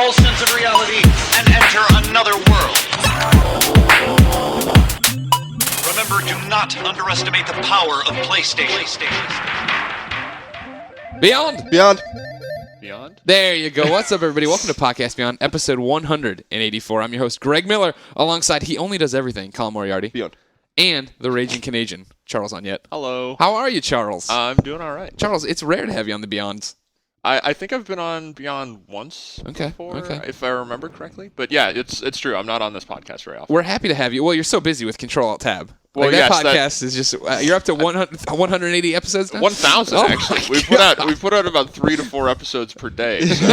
all sense of reality and enter another world. Remember, do not underestimate the power of PlayStation. Beyond? There you go. What's up, everybody? Welcome to Podcast Beyond, episode 184. I'm your host, Greg Miller, alongside He Only Does Everything, Colin Moriarty. Beyond. And the Raging Canadian, Charles Onyett. Hello. How are you, Charles? I'm doing all right. Charles, it's rare to have you on the Beyonds. I think I've been on Beyond once before, if I remember correctly. But yeah, it's true. I'm not on this podcast very often. We're happy to have you. Well, you're so busy with Control-Alt-Tab. Well, that yes, podcast is just you're up to 180 episodes now? 1,000 actually. We put out about 3 to 4 episodes per day. So.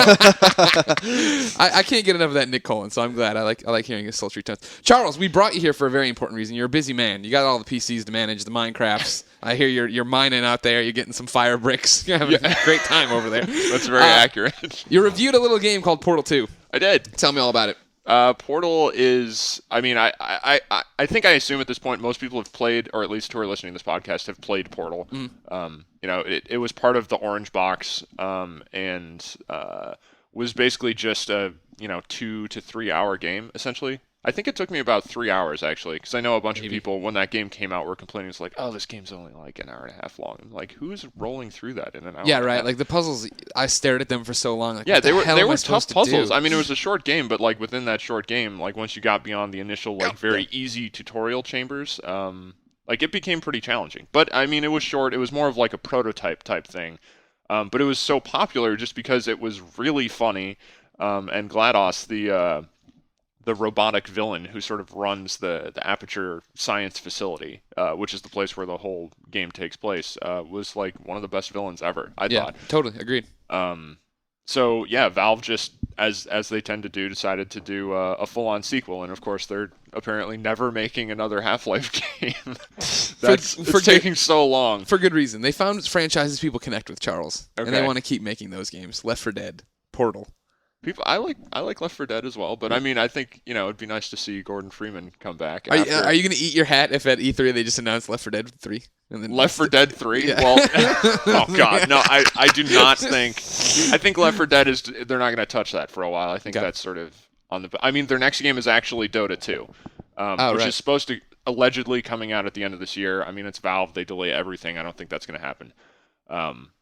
I can't get enough of that Nick Colin, so I'm glad. I like hearing his sultry tones. Charles, we brought you here for a very important reason. You're a busy man. You got all the PCs to manage, the Minecrafts. I hear you're mining out there. You're getting some fire bricks. You're having a great time over there. That's very accurate. You reviewed a little game called Portal 2. I did. Tell me all about it. Portal is, I mean, I think I assume at this point most people have played, or at least who are listening to this podcast have played Portal. It was part of the Orange Box, and was basically just a 2 to 3 hour game essentially. I think it took me about 3 hours actually, because I know a bunch of people when that game came out were complaining. It's like, oh, this game's only like an hour and a half long. I'm like, who's rolling through that in an hour? Yeah, right. Like the puzzles, I stared at them for so long. Like, yeah, they were tough puzzles. I mean, it was a short game, but like within that short game, like once you got beyond the initial very easy tutorial chambers, like it became pretty challenging. But I mean, it was short. It was more of like a prototype type thing. But it was so popular just because it was really funny. And GLaDOS, the robotic villain who sort of runs the Aperture Science Facility, which is the place where the whole game takes place, was like one of the best villains ever, I thought. Yeah, totally. Agreed. So yeah, Valve just, as they tend to do, decided to do a full-on sequel, and of course they're apparently never making another Half-Life game. It's taking so long. For good reason. They found franchises people connect with, Charles, okay. And they want to keep making those games. Left 4 Dead, Portal. I like Left 4 Dead as well, but I mean, I think it'd be nice to see Gordon Freeman come back. Are you going to eat your hat if at E3 they just announced Left 4 Dead 3? And then Left 4 Dead 3? Yeah. Well, oh god, no, I do not think. I think Left 4 Dead they're not going to touch that for a while. I think that's sort of on the. I mean, their next game is actually Dota 2, which is supposed to allegedly coming out at the end of this year. I mean, it's Valve; they delay everything. I don't think that's going to happen.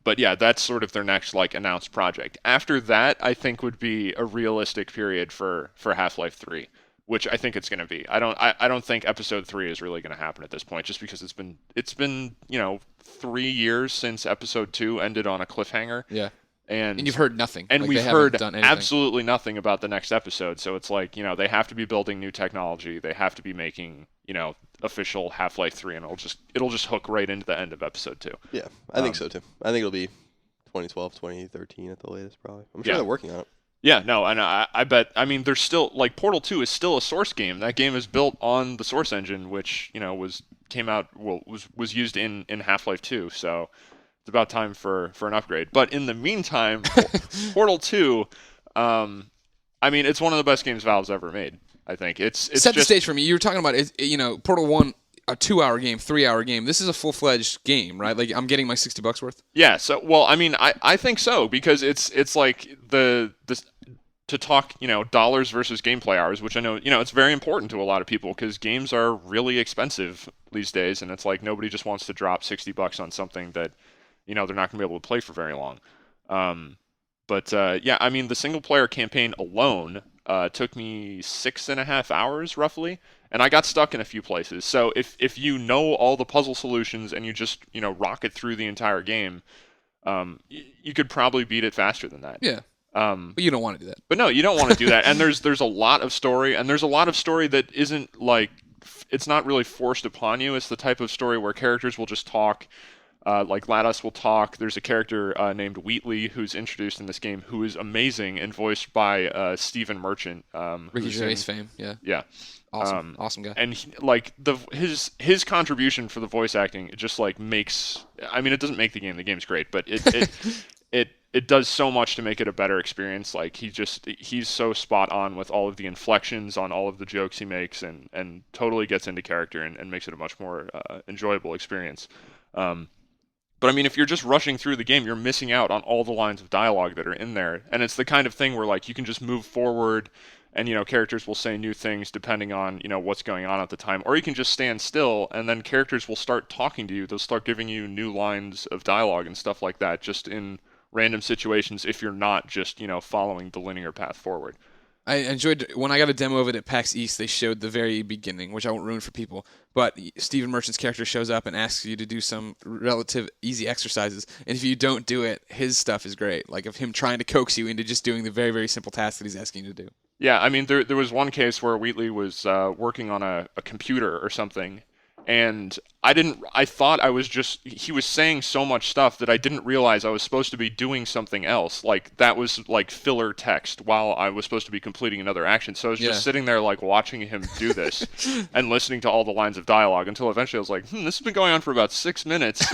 But yeah, that's sort of their next announced project. After that, I think would be a realistic period for Half-Life 3, which I think it's going to be. I don't think Episode 3 is really going to happen at this point, just because it's been 3 years since Episode 2 ended on a cliffhanger. Yeah. And you've heard nothing. And we've heard absolutely nothing about the next episode. So it's like, they have to be building new technology. They have to be making, official Half-Life 3, and it'll just hook right into the end of Episode 2. Yeah, I think so too. I think it'll be 2012, 2013 at the latest, probably. I'm sure they're working on it. Yeah, no, and I bet, I mean, there's still, Portal 2 is still a Source game. That game is built on the Source engine, which, was used in Half-Life 2, so it's about time for an upgrade. But in the meantime, Portal 2, I mean, it's one of the best games Valve's ever made. I think it's set the stage for me. You were talking about Portal 1, a 2-hour game, 3-hour game. This is a full-fledged game, right? Like I'm getting my $60 worth. Yeah. So, well, I mean, I think so, because it's like to talk, dollars versus gameplay hours, which I know, it's very important to a lot of people because games are really expensive these days, and it's like nobody just wants to drop $60 on something that, they're not going to be able to play for very long. But yeah, I mean, the single-player campaign alone took me 6.5 hours roughly, and I got stuck in a few places. So if you know all the puzzle solutions and you just rocket through the entire game, you could probably beat it faster than that. Yeah. But you don't want to do that. But no, you don't want to do that. And there's a lot of story, and there's a lot of story that isn't like, it's not really forced upon you. It's the type of story where characters will just talk. Like GLaDOS will talk. There's a character named Wheatley who's introduced in this game who is amazing and voiced by Stephen Merchant. Ricky Gervais fame, yeah. Yeah. Awesome guy. And his contribution for the voice acting, it just makes, I mean, it doesn't make the game. The game's great, but it does so much to make it a better experience. Like he's so spot on with all of the inflections on all of the jokes he makes, and totally gets into character and makes it a much more enjoyable experience. But I mean, if you're just rushing through the game, you're missing out on all the lines of dialogue that are in there. And it's the kind of thing where like you can just move forward and characters will say new things depending on, what's going on at the time. Or you can just stand still and then characters will start talking to you. They'll start giving you new lines of dialogue and stuff like that just in random situations if you're not just, following the linear path forward. I enjoyed when I got a demo of it at PAX East. They showed the very beginning, which I won't ruin for people. But Stephen Merchant's character shows up and asks you to do some relative easy exercises, and if you don't do it, his stuff is great. Like of him trying to coax you into just doing the very, very simple task that he's asking you to do. Yeah, I mean, there was one case where Wheatley was working on a computer or something, and I thought he was saying so much stuff that I didn't realize I was supposed to be doing something else. Like, that was like filler text while I was supposed to be completing another action. So I was just sitting there like watching him do this and listening to all the lines of dialogue until eventually I was like, this has been going on for about 6 minutes.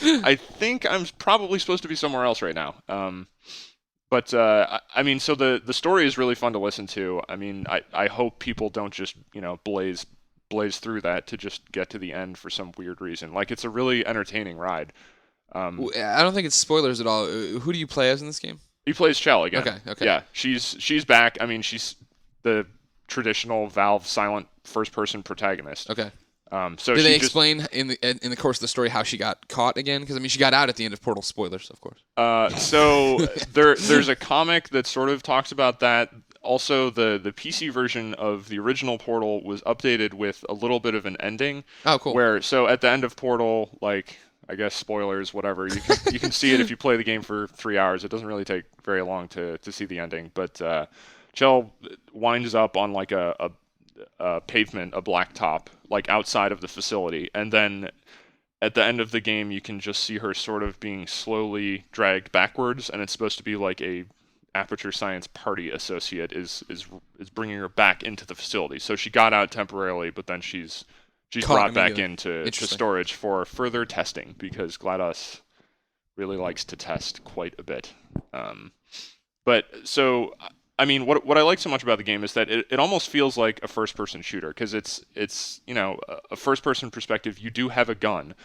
I think I'm probably supposed to be somewhere else right now. But I mean, so the story is really fun to listen to. I mean, I hope people don't just, blaze through that to just get to the end for some weird reason. Like, it's a really entertaining ride. I don't think it's spoilers at all. Who do you play as in this game? He plays Chell again. Okay. Yeah, she's back. I mean, she's the traditional Valve silent first-person protagonist. Okay. So did they explain in the course of the story how she got caught again? Because I mean, she got out at the end of Portal. Spoilers, of course. So there's a comic that sort of talks about that. Also, the PC version of the original Portal was updated with a little bit of an ending. Oh, cool. Where so at the end of Portal, like, I guess spoilers, whatever. You can see it if you play the game for 3 hours. It doesn't really take very long to see the ending. But Chell winds up on like a pavement, a blacktop, like outside of the facility, and then at the end of the game, you can just see her sort of being slowly dragged backwards, and it's supposed to be like a Aperture Science Party associate is bringing her back into the facility. So she got out temporarily, but then she's brought back into storage for further testing because GLaDOS really likes to test quite a bit. But so, I mean, what I like so much about the game is that it almost feels like a first-person shooter because it's a first-person perspective. You do have a gun.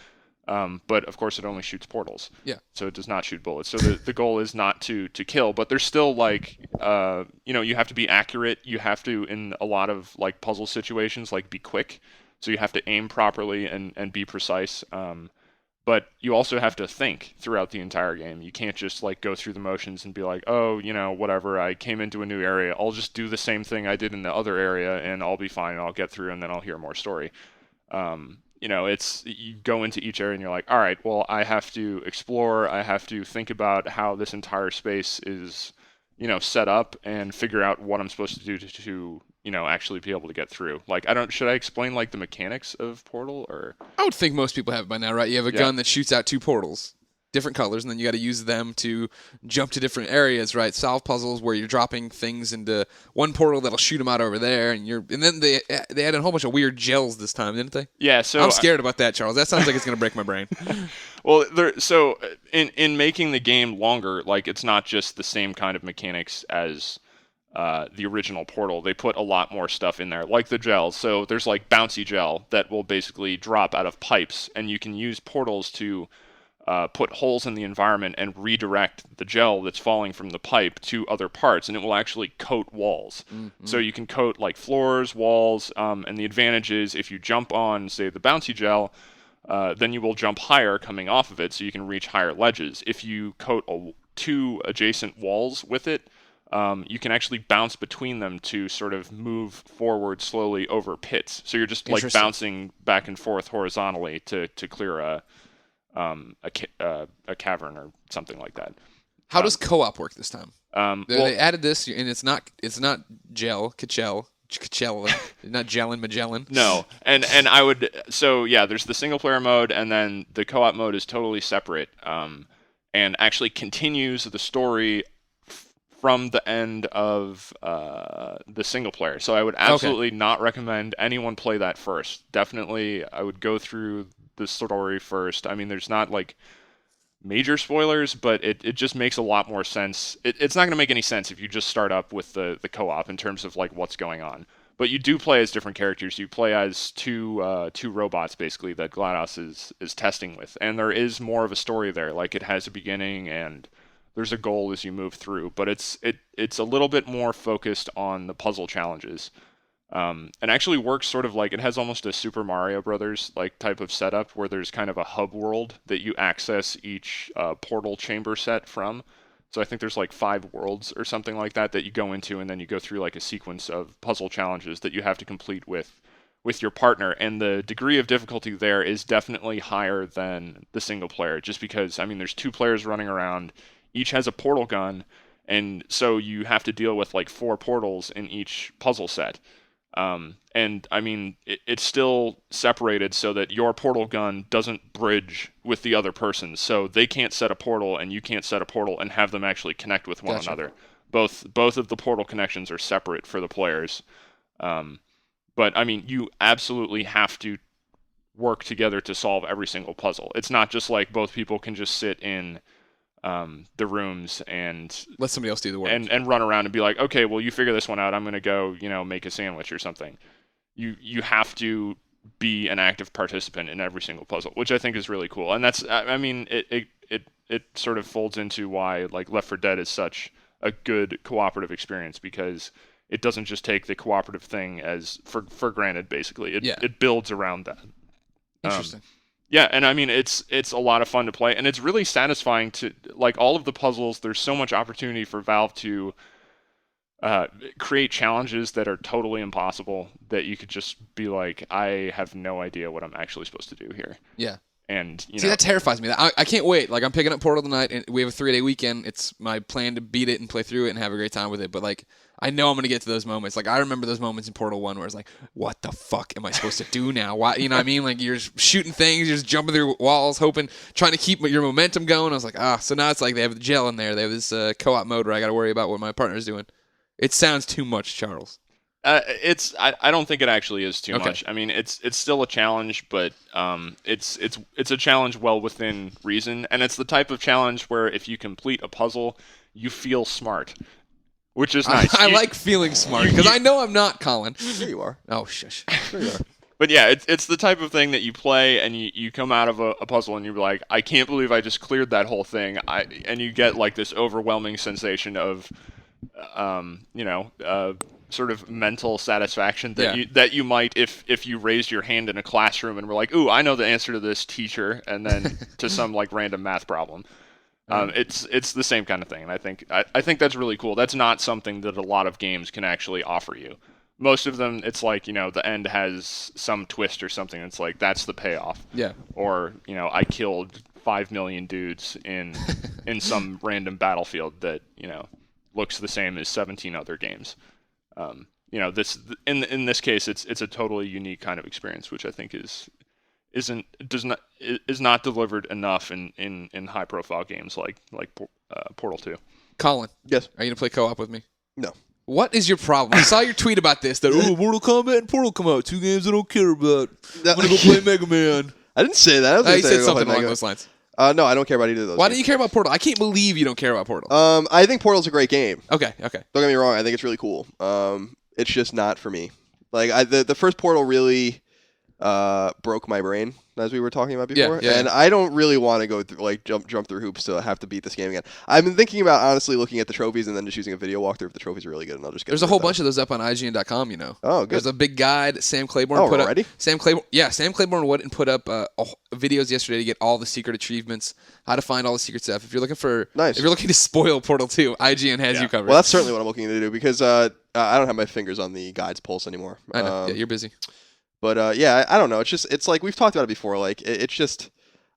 But of course it only shoots portals. Yeah. So it does not shoot bullets. So the goal is not to kill, but there's still like you have to be accurate. You have to, in a lot of like puzzle situations, like be quick. So you have to aim properly and be precise. But you also have to think throughout the entire game. You can't just like go through the motions and be like, oh, whatever, I came into a new area. I'll just do the same thing I did in the other area and I'll be fine and I'll get through and then I'll hear more story. It's you go into each area and you're like, all right, well, I have to explore. I have to think about how this entire space is, set up and figure out what I'm supposed to do to actually be able to get through. Like, should I explain like the mechanics of Portal or? I would think most people have it by now, right? You have a gun that shoots out 2 portals, different colors, and then you got to use them to jump to different areas, right? Solve puzzles where you're dropping things into one portal that'll shoot them out over there, and then they added a whole bunch of weird gels this time, didn't they? Yeah. So I'm scared about that, Charles. That sounds like it's gonna break my brain. Well, so in making the game longer, like it's not just the same kind of mechanics as the original Portal. They put a lot more stuff in there, like the gels. So there's like bouncy gel that will basically drop out of pipes, and you can use portals to put holes in the environment and redirect the gel that's falling from the pipe to other parts, and it will actually coat walls. Mm-hmm. So you can coat like floors, walls, and the advantage is if you jump on, say, the bouncy gel, then you will jump higher coming off of it, so you can reach higher ledges. If you coat 2 adjacent walls with it, you can actually bounce between them to sort of move forward slowly over pits. So you're just like bouncing back and forth horizontally to clear a cavern or something like that. How does co-op work this time? They added this, and it's not gel, Kachella, not Jellin, Magellan. No, and I would there's the single player mode, and then the co-op mode is totally separate, and actually continues the story from the end of the single player. So I would absolutely not recommend anyone play that first. Definitely, I would go through the story first. I mean, there's not like major spoilers, but it just makes a lot more sense. It's not going to make any sense if you just start up with the co-op in terms of like what's going on. But you do play as different characters. You play as two robots basically that GLaDOS is testing with, and there is more of a story there. Like it has a beginning and there's a goal as you move through, but it's a little bit more focused on the puzzle challenges. And actually works sort of like it has almost a Super Mario Brothers like type of setup where there's kind of a hub world that you access each portal chamber set from. So I think there's like 5 worlds or something like that you go into, and then you go through like a sequence of puzzle challenges that you have to complete with your partner. And the degree of difficulty there is definitely higher than the single player, just because, I mean, there's 2 players running around, each has a portal gun, and so you have to deal with like 4 portals in each puzzle set. And I mean, it's still separated so that your portal gun doesn't bridge with the other person. So they can't set a portal and you can't set a portal and have them actually connect with one another. Both of the portal connections are separate for the players. But I mean, you absolutely have to work together to solve every single puzzle. It's not just like both people can just sit in the rooms and let somebody else do the work and run around and be like, okay, well, you figure this one out. I'm going to go, make a sandwich or something. You have to be an active participant in every single puzzle, which I think is really cool. And that's, I mean, it sort of folds into why like Left 4 Dead is such a good cooperative experience, because it doesn't just take the cooperative thing as for granted, basically. It builds around that. Interesting. Yeah, and I mean, it's a lot of fun to play, and it's really satisfying to, like, all of the puzzles, there's so much opportunity for Valve to create challenges that are totally impossible that you could just be like, I have no idea what I'm actually supposed to do here. Yeah. And, See, that terrifies me. I can't wait. Like, I'm picking up Portal tonight, and we have a 3-day weekend. It's my plan to beat it and play through it and have a great time with it, but, like, I know I'm going to get to those moments. Like, I remember those moments in Portal 1 where it's like, what the fuck am I supposed to do now? Why, you know what I mean? Like, you're just shooting things, you're just jumping through walls, trying to keep your momentum going. I was like, so now it's like they have the gel in there. They have this co-op mode where I got to worry about what my partner's doing. It sounds too much, Charles. I don't think it actually is too much. I mean, it's still a challenge, but it's a challenge well within reason, and it's the type of challenge where if you complete a puzzle, you feel smart. Which is nice. I like feeling smart, because I know I'm not, Colin. Here you are. Oh, shush. There you are. But yeah, it's the type of thing that you play and you come out of a puzzle and you're like, I can't believe I just cleared that whole thing. And you get like this overwhelming sensation of, sort of mental satisfaction that you might if you raised your hand in a classroom and were like, ooh, I know the answer to this, teacher, and then to some like random math problem. It's the same kind of thing, and I think that's really cool. That's not something that a lot of games can actually offer you. Most of them, it's like, the end has some twist or something. It's like, that's the payoff. Yeah. Or, I killed 5 million dudes in some random battlefield that, looks the same as 17 other games. This in this case, it's a totally unique kind of experience, which I think is not delivered enough in high profile games like Portal 2. Colin, yes, are you gonna play co-op with me? No. What is your problem? I saw your tweet about this. That Mortal Kombat and Portal come out, 2 games I don't care about. I'm gonna go play Mega Man. I didn't say that. You said something along those lines. No, I don't care about either of those. Why don't you care about Portal? I can't believe you don't care about Portal. I think Portal's a great game. Okay. Don't get me wrong. I think it's really cool. It's just not for me. Like the first Portal really broke my brain, as we were talking about before. And I don't really want to go through, like, jump through hoops to have to beat this game again. I've been thinking about honestly looking at the trophies and then just using a video walkthrough if the trophies are really good, and I'll just get. There's a whole bunch of those up on IGN.com. Oh, good. There's a big guide Sam Claiborne put already? up. Sam Claiborne went and put up videos yesterday to get all the secret achievements, how to find all the secret stuff. If you're looking if you're looking to spoil Portal 2, IGN has you covered. Well, that's certainly what I'm looking to do, because I don't have my fingers on the guide's pulse anymore. I know. You're busy. But I don't know. It's like we've talked about it before. Like it's just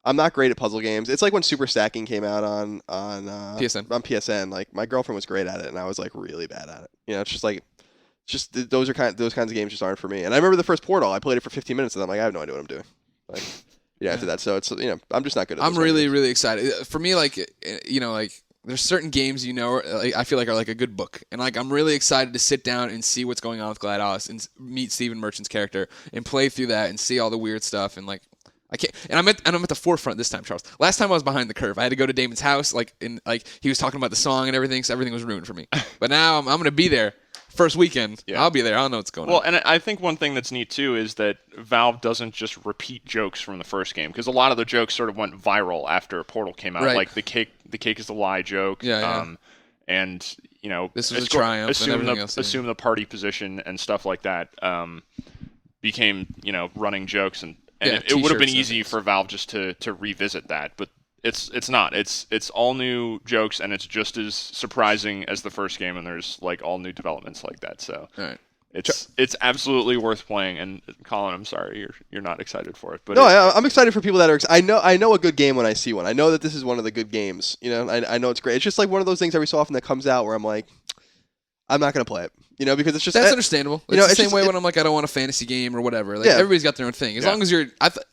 I'm not great at puzzle games. It's like when Super Stacking came out on PSN. On PSN, like my girlfriend was great at it, and I was like really bad at it. It's just like those kinds of games just aren't for me. And I remember the first Portal. I played it for 15 minutes, and I'm like, I have no idea what I'm doing. Like after that, so it's I'm just not good at. I'm really excited. For me, like there's certain games, I feel like are like a good book. And like I'm really excited to sit down and see what's going on with GLaDOS and meet Stephen Merchant's character and play through that and see all the weird stuff. And like I can't, and I'm at the forefront this time, Charles. Last time I was behind the curve. I had to go to Damon's house, he was talking about the song and everything, so everything was ruined for me. But now I'm gonna be there first weekend. Yeah. I'll be there. I'll know what's going on. Well, and I think one thing that's neat too is that Valve doesn't just repeat jokes from the first game, because a lot of the jokes sort of went viral after Portal came out, Right. like the cake is a lie joke. And this was a triumph. Assume the party position and stuff like that became running jokes, and it would have been easy for Valve just to revisit that, but it's not. It's all new jokes, and it's just as surprising as the first game, and there's like all new developments like that. So it's absolutely worth playing. And Colin, I'm sorry you're not excited for it, but no, I'm excited for people that are. I know a good game when I see one. I know that this is one of the good games. I know it's great. It's just like one of those things every so often that comes out where I'm like, I'm not gonna play it. Because it's just that's understandable. It's the same way when I'm like, I don't want a fantasy game or whatever. Like everybody's got their own thing. As long as you're,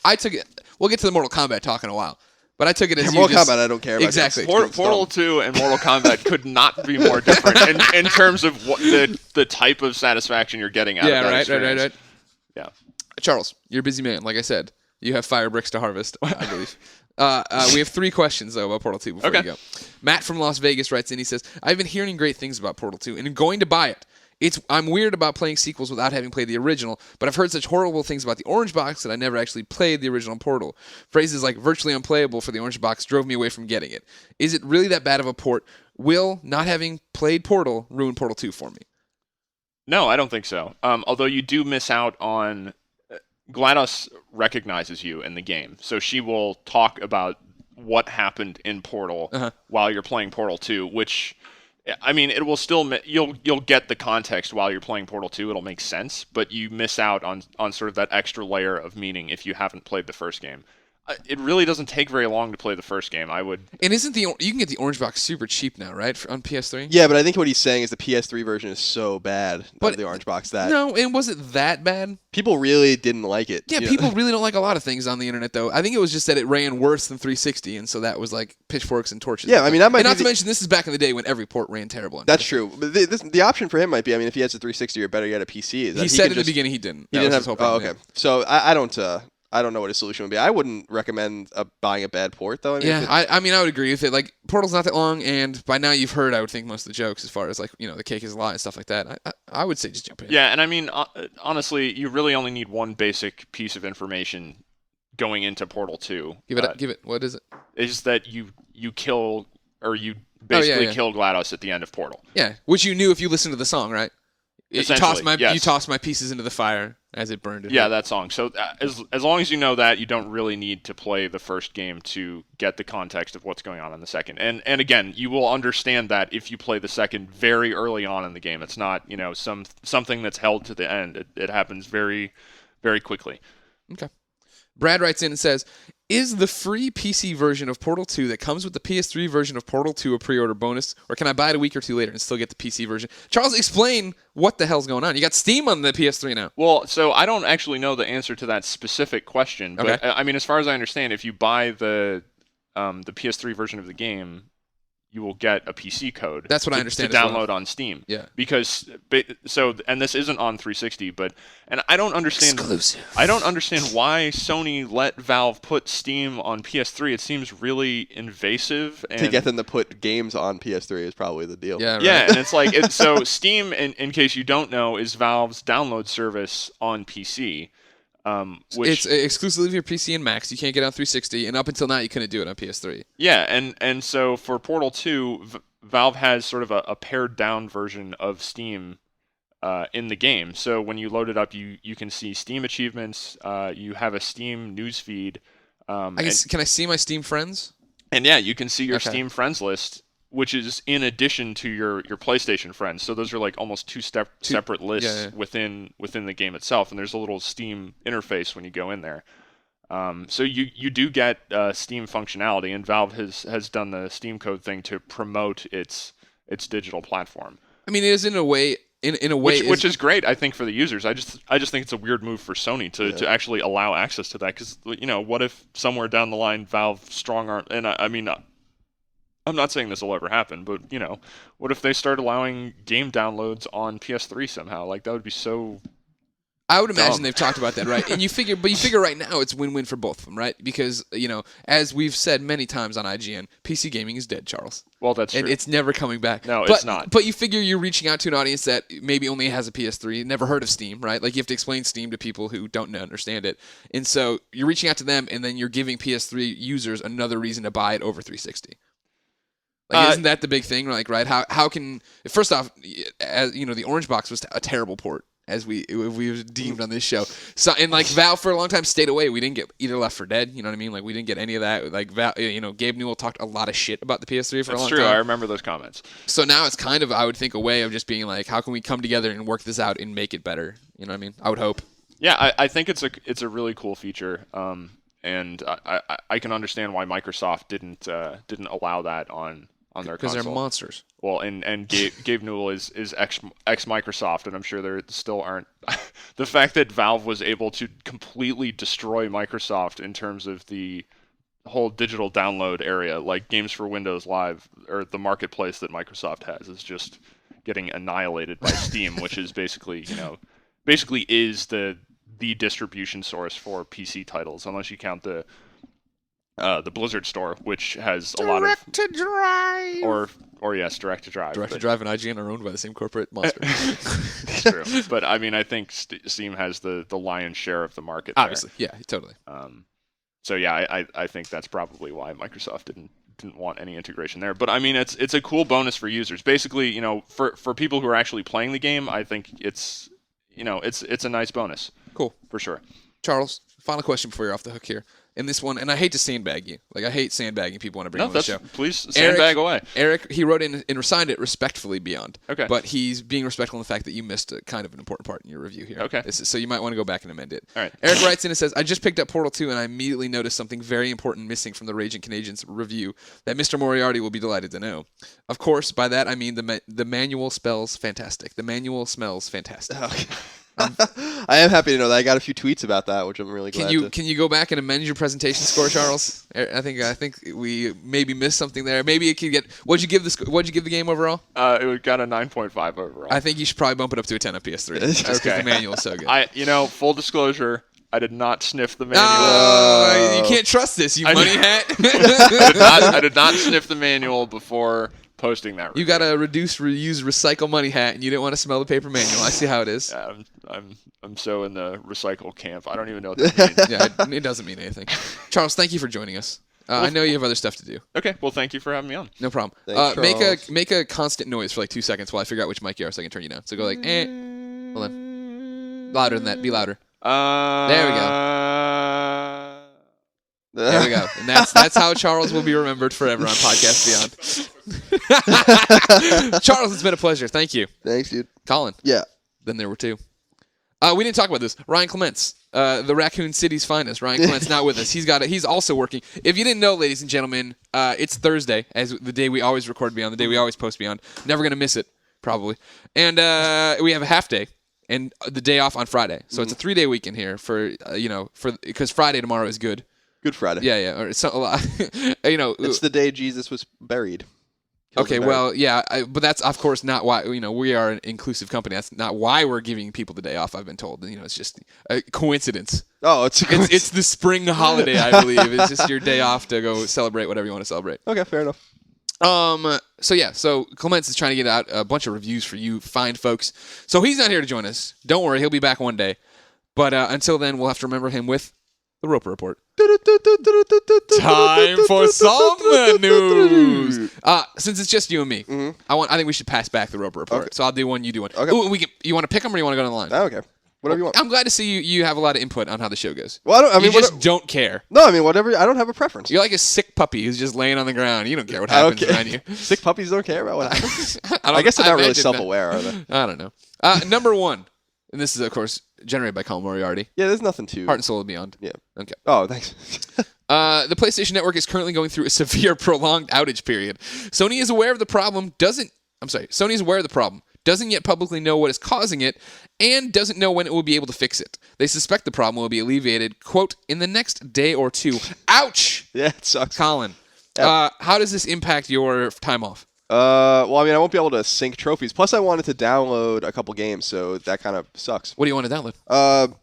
I took it. We'll get to the Mortal Kombat talk in a while. But I took it as Mortal Kombat. I don't care about exactly. Portal 2 and Mortal Kombat could not be more different in terms of what the type of satisfaction you're getting out of that experience. Right. Yeah. Charles, you're a busy man. Like I said, you have fire bricks to harvest, I believe. We have 3 questions, though, about Portal 2 before you go. Matt from Las Vegas writes in. He says, I've been hearing great things about Portal 2 and I'm going to buy it. I'm weird about playing sequels without having played the original, but I've heard such horrible things about the Orange Box that I never actually played the original Portal. Phrases like virtually unplayable for the Orange Box drove me away from getting it. Is it really that bad of a port? Will not having played Portal ruin Portal 2 for me? No, I don't think so. Although you do miss out on... GLaDOS recognizes you in the game, so she will talk about what happened in Portal while you're playing Portal 2, which... I mean, it will still you'll get the context while you're playing Portal 2. It'll make sense, but you miss out on sort of that extra layer of meaning if you haven't played the first game. It really doesn't take very long to play the first game. I would. And you can get the Orange Box super cheap now, right, on PS3? Yeah, but I think what he's saying is the PS3 version is so bad of the Orange Box that and was it that bad? People really didn't like it. Yeah, people really don't like a lot of things on the internet, though. I think it was just that it ran worse than 360, and so that was like pitchforks and torches. Yeah, I mean that might. And not to mention, this is back in the day when every port ran terrible. That's true. But the option for him might be, I mean, if he has a 360 or better, get a PC. He said in the beginning he didn't. He didn't have. Oh, okay. So I don't know what his solution would be. I wouldn't recommend buying a bad port, though. I mean, I would agree with it. Like, Portal's not that long, and by now you've heard, I would think, most of the jokes as far as, like, the cake is a lie and stuff like that. I would say just jump in. Yeah, and I mean, honestly, you really only need one basic piece of information going into Portal 2. Give it. What is it? Is that you kill, or you basically kill GLaDOS at the end of Portal. Yeah, which you knew if you listened to the song, right? You tossed my pieces into the fire as it burned. Yeah, that song. So as long as you know that, you don't really need to play the first game to get the context of what's going on in the second. And again, you will understand that if you play the second very early on in the game. It's not something that's held to the end. It happens very, very quickly. Okay. Brad writes in and says, is the free PC version of Portal 2 that comes with the PS3 version of Portal 2 a pre-order bonus, or can I buy it a week or two later and still get the PC version? Charles, explain what the hell's going on. You got Steam on the PS3 now. Well, so I don't actually know the answer to that specific question, but I mean, as far as I understand, if you buy the PS3 version of the game, you will get a PC code. That's what I understand to download on Steam. Yeah. Because and this isn't on 360, and I don't understand. Exclusive. I don't understand why Sony let Valve put Steam on PS3. It seems really invasive. And to get them to put games on PS3 is probably the deal. Yeah. Right. Yeah, and it's like so Steam, in case you don't know, is Valve's download service on PC. Which, it's exclusively for PC and Macs. You can't get it on 360, and up until now, you couldn't do it on PS3. Yeah, and so for Portal 2, Valve has sort of a pared down version of Steam in the game. So when you load it up, you can see Steam achievements. You have a Steam newsfeed. Can I see my Steam friends? And yeah, you can see your Steam friends list, which is in addition to your PlayStation friends. So those are like almost two separate lists within the game itself. And there's a little Steam interface when you go in there. So you do get Steam functionality, and Valve has done the Steam code thing to promote its digital platform. I mean, it is in a way, which is great, I think, for the users. I just think it's a weird move for Sony to actually allow access to that, because what if somewhere down the line Valve strong arm, and I mean. I'm not saying this will ever happen, but, what if they start allowing game downloads on PS3 somehow? Like, that would be so I would imagine they've talked about that, right? And you figure right now it's win-win for both of them, right? Because, as we've said many times on IGN, PC gaming is dead, Charles. Well, that's true. And it's never coming back. No, it's not. But you figure you're reaching out to an audience that maybe only has a PS3, never heard of Steam, right? Like, you have to explain Steam to people who don't understand it. And so you're reaching out to them, and then you're giving PS3 users another reason to buy it over 360. Like, isn't that the big thing? Like, right? How can... First off, as the Orange Box was a terrible port, as we've deemed on this show. So, and like Valve for a long time stayed away. We didn't get either Left 4 Dead, you know what I mean? Like, we didn't get any of that. Like, Gabe Newell talked a lot of shit about the PS3 for a long time. That's true. I remember those comments. So now it's kind of, I would think, a way of just being like, how can we come together and work this out and make it better? You know what I mean? I would hope. Yeah, I think it's a really cool feature. And I can understand why Microsoft didn't allow that on their console. Because they're monsters. Well, and Gabe Newell is ex Microsoft, and I'm sure there still aren't. The fact that Valve was able to completely destroy Microsoft in terms of the whole digital download area, like Games for Windows Live, or the marketplace that Microsoft has, is just getting annihilated by Steam, which is basically is the distribution source for PC titles, unless you count the Blizzard store, which has a lot of Direct to Drive. Or yes, Direct to Drive. Direct to Drive and IGN are owned by the same corporate monster. It's true, but I mean, I think Steam has the lion's share of the market. Obviously, yeah, totally. So yeah, I think that's probably why Microsoft didn't want any integration there. But I mean, it's a cool bonus for users. Basically, for people who are actually playing the game, I think it's a nice bonus. Cool, for sure. Charles, final question before you're off the hook here. In this one, and I hate to sandbag you. Like, I hate sandbagging people when I bring on the show. Please sandbag away. Eric, he wrote in and signed it respectfully beyond. Okay. But he's being respectful in the fact that you missed a kind of an important part in your review here. Okay. So you might want to go back and amend it. All right. Eric writes in and says, I just picked up Portal 2 and I immediately noticed something very important missing from the Raging Canadians review that Mr. Moriarty will be delighted to know. Of course, by that I mean the manual spells fantastic. The manual smells fantastic. Okay. I am happy to know that. I got a few tweets about that, which I'm really glad to. Can you go back and amend your presentation score, Charles? I think we maybe missed something there. Maybe it could get. What'd you give the game overall? It got a 9.5 overall. I think you should probably bump it up to a 10 on PS3. Just because the manual is so good. Full disclosure, I did not sniff the manual. You can't trust this, you money hat. I did not sniff the manual before posting that review. You got a reduce, reuse, recycle money hat, and you didn't want to smell the paper manual. I see how it is. Yeah, I'm so in the recycle camp. I don't even know what that means. Yeah, it doesn't mean anything. Charles, thank you for joining us. I know you have other stuff to do. Okay, well, thank you for having me on. No problem. Thanks, make a constant noise for like 2 seconds while I figure out which mic you are so I can turn you down. So go like, Hold on. Louder than that. Be louder. There we go. There we go. And that's how Charles will be remembered forever on Podcast Beyond. Charles, it's been a pleasure. Thank you. Thanks, dude. Colin. Yeah. Then there were two. We didn't talk about this. Ryan Clements, the Raccoon City's finest. Ryan Clements not with us. He's also working. If you didn't know, ladies and gentlemen, it's Thursday, as the day we always record Beyond, the day we always post Beyond. Never going to miss it, probably. And we have a half day and the day off on Friday. So it's a 3-day weekend here because Friday tomorrow is good. Good Friday. Yeah. Or it's the day Jesus was buried. Okay, well, yeah, but that's, of course, not why, we are an inclusive company. That's not why we're giving people the day off, I've been told. It's just a coincidence. Oh, it's the spring holiday, I believe. It's just your day off to go celebrate whatever you want to celebrate. Okay, fair enough. So Clements is trying to get out a bunch of reviews for you fine folks. So he's not here to join us. Don't worry, he'll be back one day. But until then, we'll have to remember him with the Roper Report. Time for some news. Since it's just you and me, I think we should pass back the Roper Report. Okay. So I'll do one, you do one. Okay. Ooh, you want to pick them or you want to go down the line? Okay. Whatever you want. I'm glad to see you have a lot of input on how the show goes. Well, you just don't care. No, I mean, whatever. I don't have a preference. You're like a sick puppy who's just laying on the ground. You don't care what happens around you. Sick puppies don't care about what happens? I guess they're not really self-aware, are they? I don't know. Number one. And this is, of course, generated by Colin Moriarty. Yeah, there's nothing to... Heart and Soul of Beyond. Yeah. Okay. Oh, thanks. The PlayStation Network is currently going through a severe prolonged outage period. Sony is aware of the problem, Sony is aware of the problem, doesn't yet publicly know what is causing it, and doesn't know when it will be able to fix it. They suspect the problem will be alleviated, quote, in the next day or two. Ouch! Yeah, it sucks. Colin, Yeah. how does this impact your time off? Well, I mean, I won't be able to sync trophies. Plus, I wanted to download a couple games, so that kind of sucks. What do you want to download?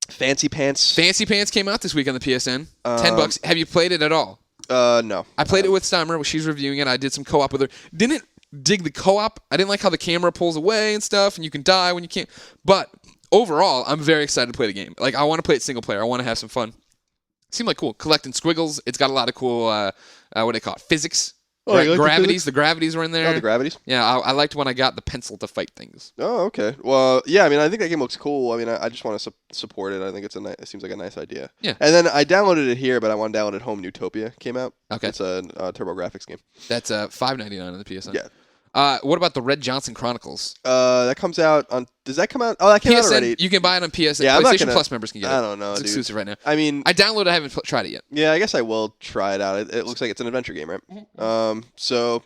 Fancy Pants. Fancy Pants came out this week on the PSN. $10. Have you played it at all? No. I played it with Steimer. She's reviewing it. I did some co-op with her. Didn't dig the co-op. I didn't like how the camera pulls away and stuff, and you can die when you can't. But overall, I'm very excited to play the game. Like, I want to play it single player. I want to have some fun. Seemed like cool. Collecting squiggles. It's got a lot of cool, what do they call it? Physics. Oh, you like gravities. The gravities were in there. Oh, the gravities? Yeah, I liked when I got the pencil to fight things. Oh, okay. Well, yeah, I mean, I think that game looks cool. I mean, I just want to support it. I think it seems like a nice idea. Yeah. And then I downloaded it here, but I want to download it home. Newtopia came out. Okay. It's a TurboGrafx game. That's $5.99 on the PSN. Yeah. What about the Red Johnson Chronicles? That comes out on. Does that come out? Oh, that came out already. You can buy it on PSN. Yeah, PlayStation Plus members can get it. I don't know. It's dude. exclusive right now. I mean, I downloaded. I haven't tried it yet. Yeah, I guess I will try it out. It looks like it's an adventure game, right? So.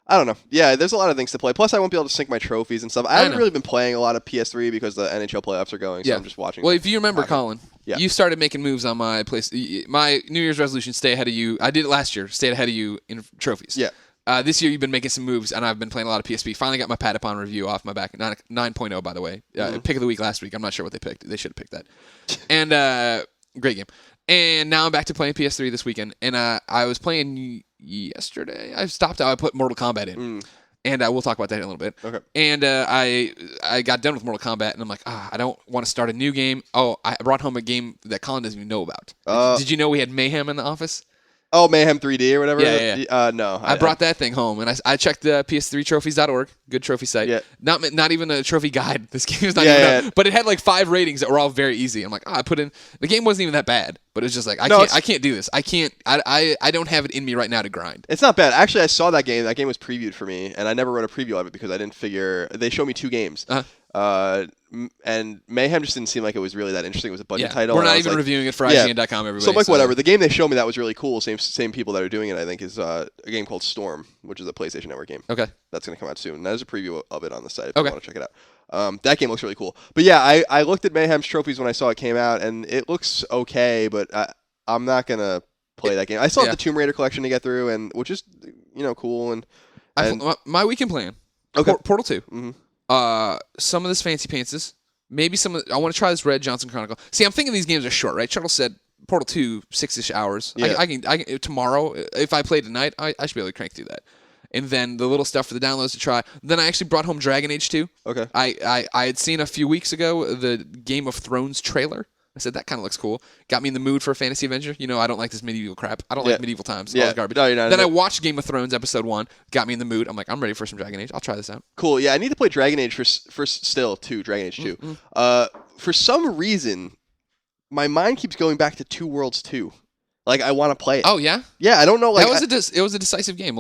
I don't know. Yeah, there's a lot of things to play. Plus, I won't be able to sync my trophies and stuff. I haven't really been playing a lot of PS3 because the NHL playoffs are going, so I'm just watching. Well, if you remember, Colin, you started making moves on my place. My New Year's resolution: stay ahead of you. I did it last year. Stay ahead of you in trophies. Yeah. This year, you've been making some moves, and I've been playing a lot of PSP. Finally got my Patapon review off my back. 9.0, by the way. Pick of the week last week. I'm not sure what they picked. They should have picked that. And great game. And now I'm back to playing PS3 this weekend. And I was playing yesterday. I stopped out. I put Mortal Kombat in. And we'll talk about that in a little bit. Okay. And I got done with Mortal Kombat, and I'm like, I don't want to start a new game. Oh, I brought home a game that Colin doesn't even know about. Did you know we had Mayhem in the office? Oh, Mayhem 3D or whatever? Yeah. No. I brought that thing home, and I checked the PS3trophies.org, good trophy site. Yeah. Not even a trophy guide. This game is not even out. But it had like 5 ratings that were all very easy. I'm like, I put in. The game wasn't even that bad, but it was just like, I can't do this. I can't. I don't have it in me right now to grind. It's not bad. Actually, I saw that game. That game was previewed for me, and I never wrote a preview of it because I didn't figure. They showed me 2 games. And Mayhem just didn't seem like it was really that interesting. It was a budget title. We're not even reviewing it for IGN.com, everybody. So I'm like, whatever. The game they showed me that was really cool. Same people that are doing it, I think, is a game called Storm, which is a PlayStation Network game. Okay. That's going to come out soon. There's a preview of it on the site if you want to check it out. That game looks really cool. But yeah, I looked at Mayhem's trophies when I saw it came out, and it looks okay, but I'm not going to play that game. I still have the Tomb Raider collection to get through, and which is cool. And my weekend plan. Okay. Portal 2. Mm-hmm. Some of this Fancy Pantses. Maybe I want to try this Red Johnson Chronicle. See, I'm thinking these games are short, right? Charles said Portal 2, 6-ish hours. Yeah. I can tomorrow, if I play tonight, I should be able to crank through that. And then the little stuff for the downloads to try. Then I actually brought home Dragon Age 2. Okay. I had seen a few weeks ago the Game of Thrones trailer. I said, that kind of looks cool. Got me in the mood for a fantasy adventure. I don't like this medieval crap. I don't like medieval times. All this garbage. No, you're not. Then I watched Game of Thrones Episode 1. Got me in the mood. I'm like, I'm ready for some Dragon Age. I'll try this out. Cool. Yeah, I need to play Dragon Age for still, too. Dragon Age 2. Mm-hmm. For some reason, my mind keeps going back to Two Worlds 2. Like, I want to play it. Oh, yeah? Yeah, I don't know. Like, it was a decisive game.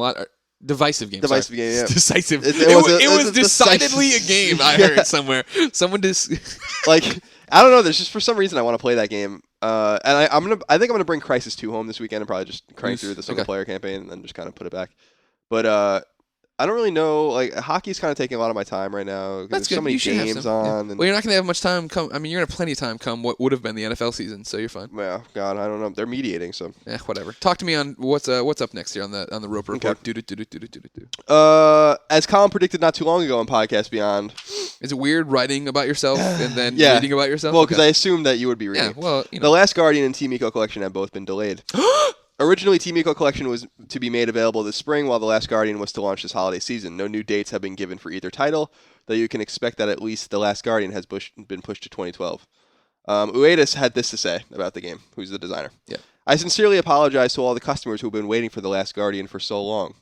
Divisive game. Divisive game, yeah. Decisive. It was decidedly a game, I heard somewhere. Someone like, I don't know. There's just for some reason I want to play that game, and I think I'm gonna bring Crysis 2 home this weekend and probably just crank through the single player campaign and then just kind of put it back. But I don't really know. Like, hockey's kind of taking a lot of my time right now. That's there's so many games on. Yeah. Well, you're not gonna have much time. You're gonna have plenty of time come what would have been the NFL season, so you're fine. Yeah, God, I don't know. They're mediating, so. Yeah, whatever. Talk to me on what's up next here on the Roper Report. Okay. As Colin predicted not too long ago on Podcast Beyond. Is it weird writing about yourself and then reading about yourself? Well, because I assumed that you would be reading. Yeah, well, The Last Guardian and Team Eco Collection have both been delayed. Originally, Team Eco Collection was to be made available this spring, while The Last Guardian was to launch this holiday season. No new dates have been given for either title, though you can expect that at least The Last Guardian has been pushed to 2012. Uedis had this to say about the game, who's the designer. Yeah. I sincerely apologize to all the customers who have been waiting for The Last Guardian for so long,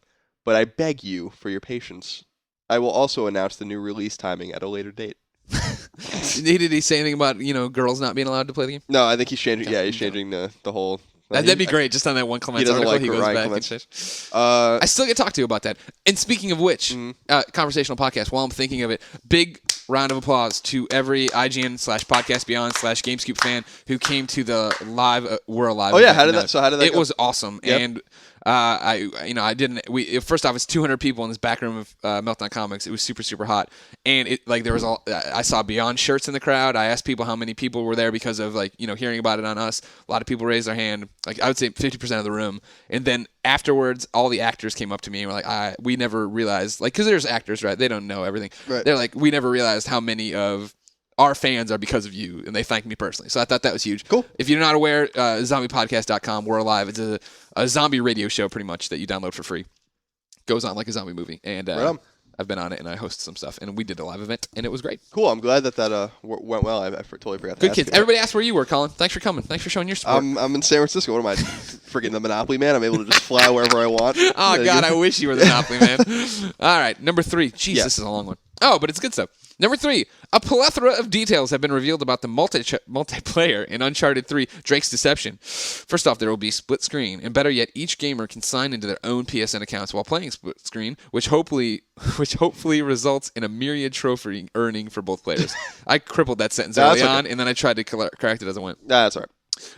but I beg you for your patience. I will also announce the new release timing at a later date. Did he say anything about girls not being allowed to play the game? No, I think he's changing. Yeah, he's changing the whole. That'd be great. Just on that one Clements article, he goes back and says. I still get talked to about that. And speaking of which, conversational podcast. While I'm thinking of it, big round of applause to every IGN/Podcast Beyond /GameScoop fan who came to the live. We're alive. Oh yeah, how did that? So how did that? It was awesome, and I didn't. First off, it's 200 people in this back room of Meltdown Comics. It was super, super hot, and there was I saw Beyond shirts in the crowd. I asked people how many people were there because of hearing about it on us. A lot of people raised their hand. I would say 50% of the room, and then afterwards, all the actors came up to me and were like, "We never realized because there's actors, right? They don't know everything. Right. They're like, we never realized how many of our fans are because of you," and they thanked me personally. So I thought that was huge. Cool. If you're not aware, zombiepodcast.com, we're alive. It's a zombie radio show pretty much that you download for free. Goes on like a zombie movie. And I've been on it and I host some stuff. And we did a live event and it was great. Cool. I'm glad that went well. I totally forgot to Good ask kids. you. Everybody asked where you were, Colin. Thanks for coming. Thanks for showing your support. I'm in San Francisco. What am I, freaking the Monopoly man? I'm able to just fly wherever I want. Oh, God, I wish you were the Monopoly man. All right, number 3. Jeez, This is a long one. Oh, but it's good stuff. Number 3, a plethora of details have been revealed about the multiplayer in Uncharted 3, Drake's Deception. First off, there will be split screen, and better yet, each gamer can sign into their own PSN accounts while playing split screen, which hopefully results in a myriad trophy earning for both players. I crippled that sentence early on, and then I tried to correct it as I went. That's all right.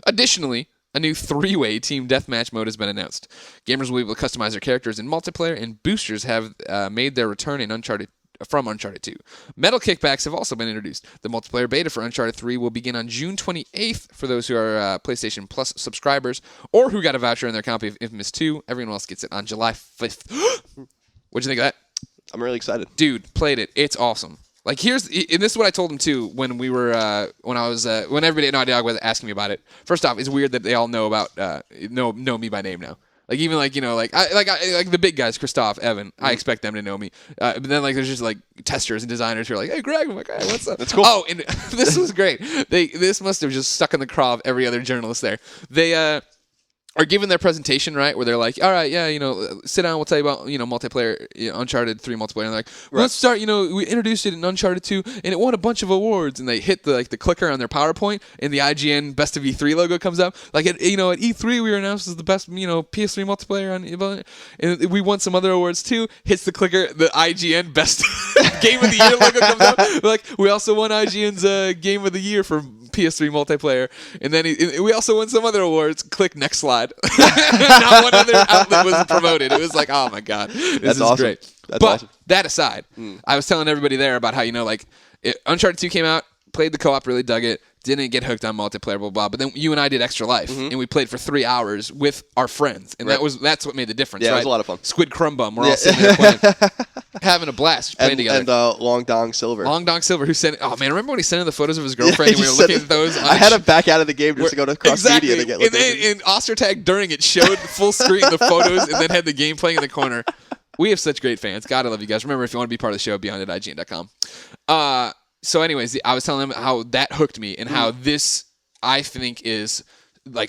Additionally, a new 3-way team deathmatch mode has been announced. Gamers will be able to customize their characters in multiplayer, and boosters have made their return in Uncharted 2. Metal kickbacks have also been introduced. The multiplayer beta for Uncharted 3 will begin on June 28th for those who are PlayStation Plus subscribers or who got a voucher in their copy of Infamous 2. Everyone else gets it on July 5th. What'd you think of that? I'm really excited. Dude, played it. It's awesome. And this is what I told him too when we were when everybody at Naughty Dog was asking me about it. First off, it's weird that they all know about know me by name now. Like even like the big guys, Christoph, Evan. I expect them to know me. But then there's just testers and designers who are like, "Hey, Greg," I'm like, "Hey, what's up?" That's cool. Oh, and this was great. This must have just stuck in the craw of every other journalist there. They are giving their presentation, right, where they're like, all right, yeah, sit down, we'll tell you about, multiplayer, Uncharted 3 multiplayer. And they're like, let's start, we introduced it in Uncharted 2, and it won a bunch of awards. And they hit the clicker on their PowerPoint, and the IGN Best of E3 logo comes up. Like, at E3, we were announced as the best, PS3 multiplayer on, and we won some other awards, too. Hits the clicker, the IGN Best Game of the Year logo comes up. Like, we also won IGN's Game of the Year for PS3 multiplayer, and then we also won some other awards. Click next slide. Not one other outlet was promoted. It was like, oh my god, this is awesome. Great. That's but awesome. That aside, I was telling everybody there about how Uncharted 2 came out, played the co-op, really dug it, didn't get hooked on multiplayer, blah blah. But then you and I did Extra Life, and we played for 3 hours with our friends, and that's what made the difference. Yeah, right? It was a lot of fun. Squid Crumb Bum, we're all sitting there playing, having a blast playing together. And Long Dong Silver. Long Dong Silver, who sent? Oh man, remember when he sent in the photos of his girlfriend, and we were looking at those? I had to back out of the game just to go to cross media to get. And Ostertag during it showed full screen the photos, and then had the game playing in the corner. We have such great fans. God, I love you guys. Remember, if you want to be part of the show, beyond at IGN.com. So anyways, I was telling them how that hooked me and how this, I think, is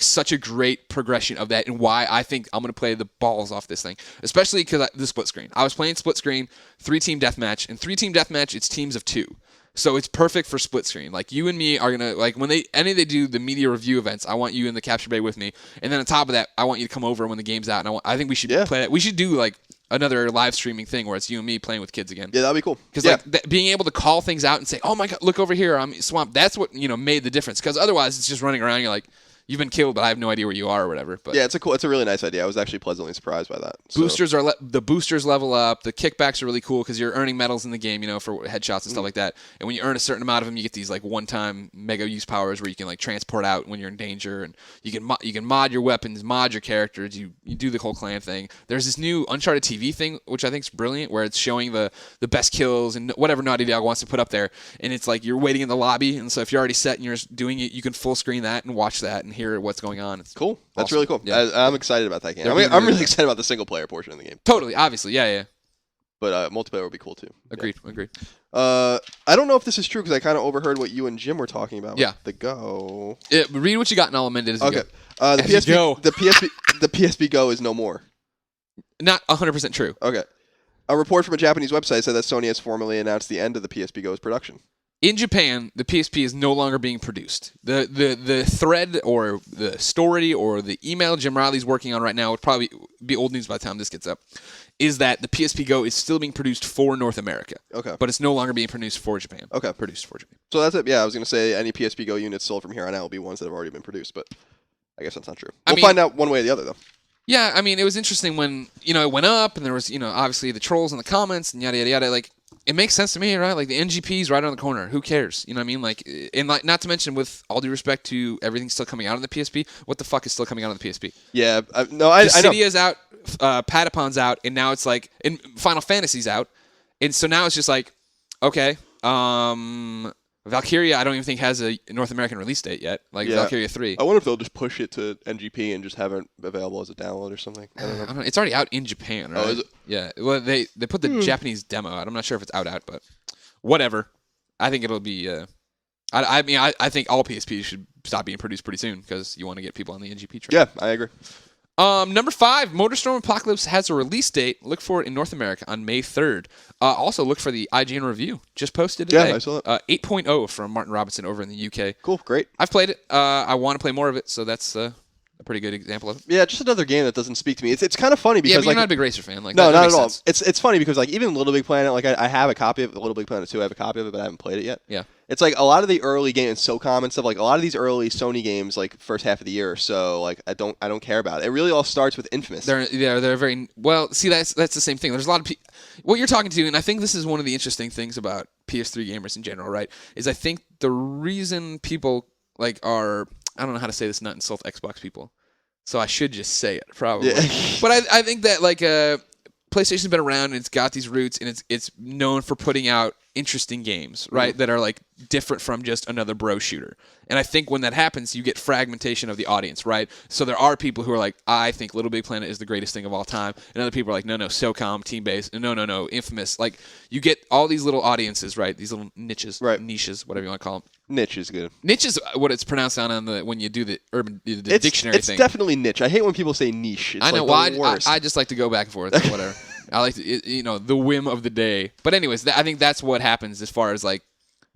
such a great progression of that and why I think I'm going to play the balls off this thing. Especially because the split screen. I was playing split screen, 3-team deathmatch. And 3-team deathmatch, it's teams of 2. So it's perfect for split screen. Like you and me are going to, when they do the media review events, I want you in the capture bay with me. And then on top of that, I want you to come over when the game's out. And I think we should play that. We should do another live streaming thing where it's you and me playing with kids again. Yeah, that'd be cool. Because being able to call things out and say, "Oh my God, look over here, I'm swamped." That's what made the difference. Because otherwise, it's just running around. You're like, you've been killed, but I have no idea where you are or whatever. But yeah, it's a really nice idea. I was actually pleasantly surprised by that. So. The boosters level up. The kickbacks are really cool because you're earning medals in the game, for headshots and stuff like that. And when you earn a certain amount of them, you get these one-time mega use powers where you can transport out when you're in danger, and you can mod your weapons, mod your characters. You do the whole clan thing. There's this new Uncharted TV thing, which I think is brilliant, where it's showing the best kills and whatever Naughty Dog wants to put up there. And it's you're waiting in the lobby, and so if you're already set and you're doing it, you can full screen that and watch that and hear what's going on. It's cool. That's awesome. Really cool. Yeah. I'm excited about that game. I'm really excited about the single player portion of the game. Totally, obviously, yeah. But multiplayer would be cool too. Agreed. I don't know if this is true because I kind of overheard what you and Jim were talking about. Yeah. With the Go. Read what you got and I'll amend it as you go. The PSP Go is no more. Not 100% true. Okay. A report from a Japanese website said that Sony has formally announced the end of the PSP Go's production. In Japan, the PSP is no longer being produced. The thread or the story or the email Jim Riley's working on right now would probably be old news by the time this gets up, is that the PSP Go is still being produced for North America. Okay. But it's no longer being produced for Japan. Okay. Produced for Japan. So that's it. Yeah, I was going to say any PSP Go units sold from here on out will be ones that have already been produced, but I guess that's not true. We'll find out one way or the other, though. Yeah, I mean, it was interesting when, it went up and there was, obviously the trolls in the comments and yada, yada, yada. Like, it makes sense to me, right? Like, the NGP's right around the corner. Who cares? You know what I mean? Like, and like, not to mention, with all due respect to everything still coming out on the PSP, what the fuck is still coming out on the PSP? Yeah, I know. Cydia's out, Patapon's out, and now it's like, and Final Fantasy's out. And so now it's just like, okay, Valkyria, I don't even think has a North American release date yet. Like Valkyria 3. I wonder if they'll just push it to NGP and just have it available as a download or something. I don't know. It's already out in Japan, right? Oh, is it? Yeah. Well, they put the Japanese demo out. I'm not sure if it's out, but whatever. I think it'll be. I think all PSPs should stop being produced pretty soon because you want to get people on the NGP train. Yeah, I agree. Number 5, MotorStorm Apocalypse has a release date. Look for it in North America on May 3rd. Also, look for the IGN review. Just posted today. Yeah, I saw that. 8.0 from Martin Robinson over in the UK. Cool, great. I've played it. I want to play more of it, so that's a pretty good example of it. Yeah, just another game that doesn't speak to me. It's kind of funny because you're not a big racer fan. Like, no, that not makes at all. sense. It's funny because like even Little Big Planet, like I have a copy of Little Big Planet 2. I have a copy of it, but I haven't played it yet. Yeah. It's like a lot of the early games, SOCOM and stuff. Like a lot of these early Sony games, like first half of the year or so, like I don't care about it. It really all starts with Infamous. They're very well. See, that's the same thing. There's a lot of what you're talking to, and I think this is one of the interesting things about PS3 gamers in general, right? Is I think the reason people like are, I don't know how to say this, not insult Xbox people, so I should just say it probably. Yeah. But I think that like PlayStation's been around and it's got these roots and it's known for putting out interesting games, right? That are like different from just another bro shooter. And I think when that happens, you get fragmentation of the audience, right? So there are people who are like, I think Little Big Planet is the greatest thing of all time. And other people are like, no, SOCOM, team-based, no, Infamous. Like, you get all these little audiences, right? These little niches, whatever you want to call them. Niche is good. Niche is what it's pronounced on the when you do the dictionary it's thing. It's definitely niche. I hate when people say niche. It's I know. Like the worst. I just like to go back and forth or whatever. I like to, the whim of the day. But anyways, I think that's what happens as far as like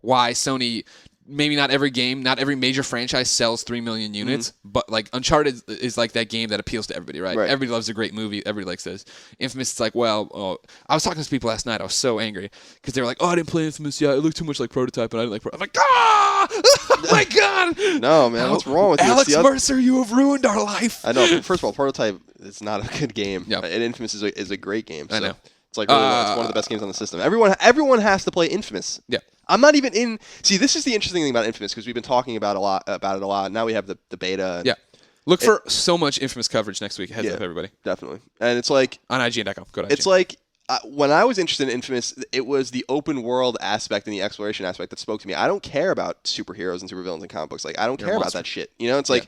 why Sony. Maybe not every game, not every major franchise sells 3 million units, but like Uncharted is like that game that appeals to everybody, right? Everybody loves a great movie. Everybody likes this. Infamous, it's like, well, I was talking to people last night. I was so angry because they were like, oh, I didn't play Infamous yet. It looked too much like Prototype, and I didn't like Prototype. I'm like, oh my God! No, man, what's wrong with you? Alex Mercer, you have ruined our life. I know. First of all, Prototype is not a good game. Yep. And Infamous is a great game. So I know. It's like really, it's one of the best games on the system. Everyone has to play Infamous. Yeah. I'm not even in. See, this is the interesting thing about Infamous because we've been talking about it a lot. Now we have the beta. And yeah. Look for so much Infamous coverage next week. Heads up, everybody. Definitely. And it's like on IGN.com. Go to IGN. It's like when I was interested in Infamous, it was the open world aspect and the exploration aspect that spoke to me. I don't care about superheroes and supervillains in comic books. Like I don't care about that shit. It's like.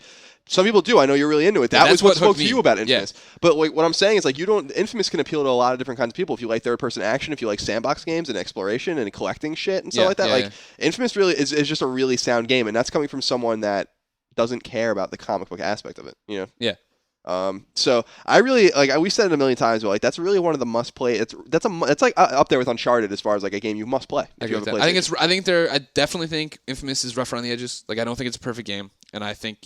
Some people do. I know you're really into it. That was what spoke to you about Infamous. Yeah. But like, what I'm saying is like Infamous can appeal to a lot of different kinds of people. If you like third-person action, if you like sandbox games and exploration and collecting shit and stuff like that. Infamous really is just a really sound game, and that's coming from someone that doesn't care about the comic book aspect of it. Yeah. So I really like. We said it a million times, but like that's really one of the must play. It's like up there with Uncharted as far as like a game you must play. I definitely think Infamous is rough around the edges. Like I don't think it's a perfect game, and I think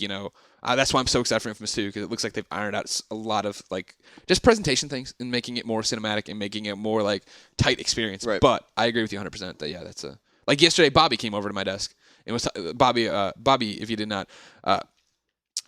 that's why I'm so excited for Infamous 2 because it looks like they've ironed out a lot of like just presentation things and making it more cinematic and making it more like tight experience. Right. But I agree with you 100% that that's like yesterday. Bobby came over to my desk. It was Bobby. If you did not.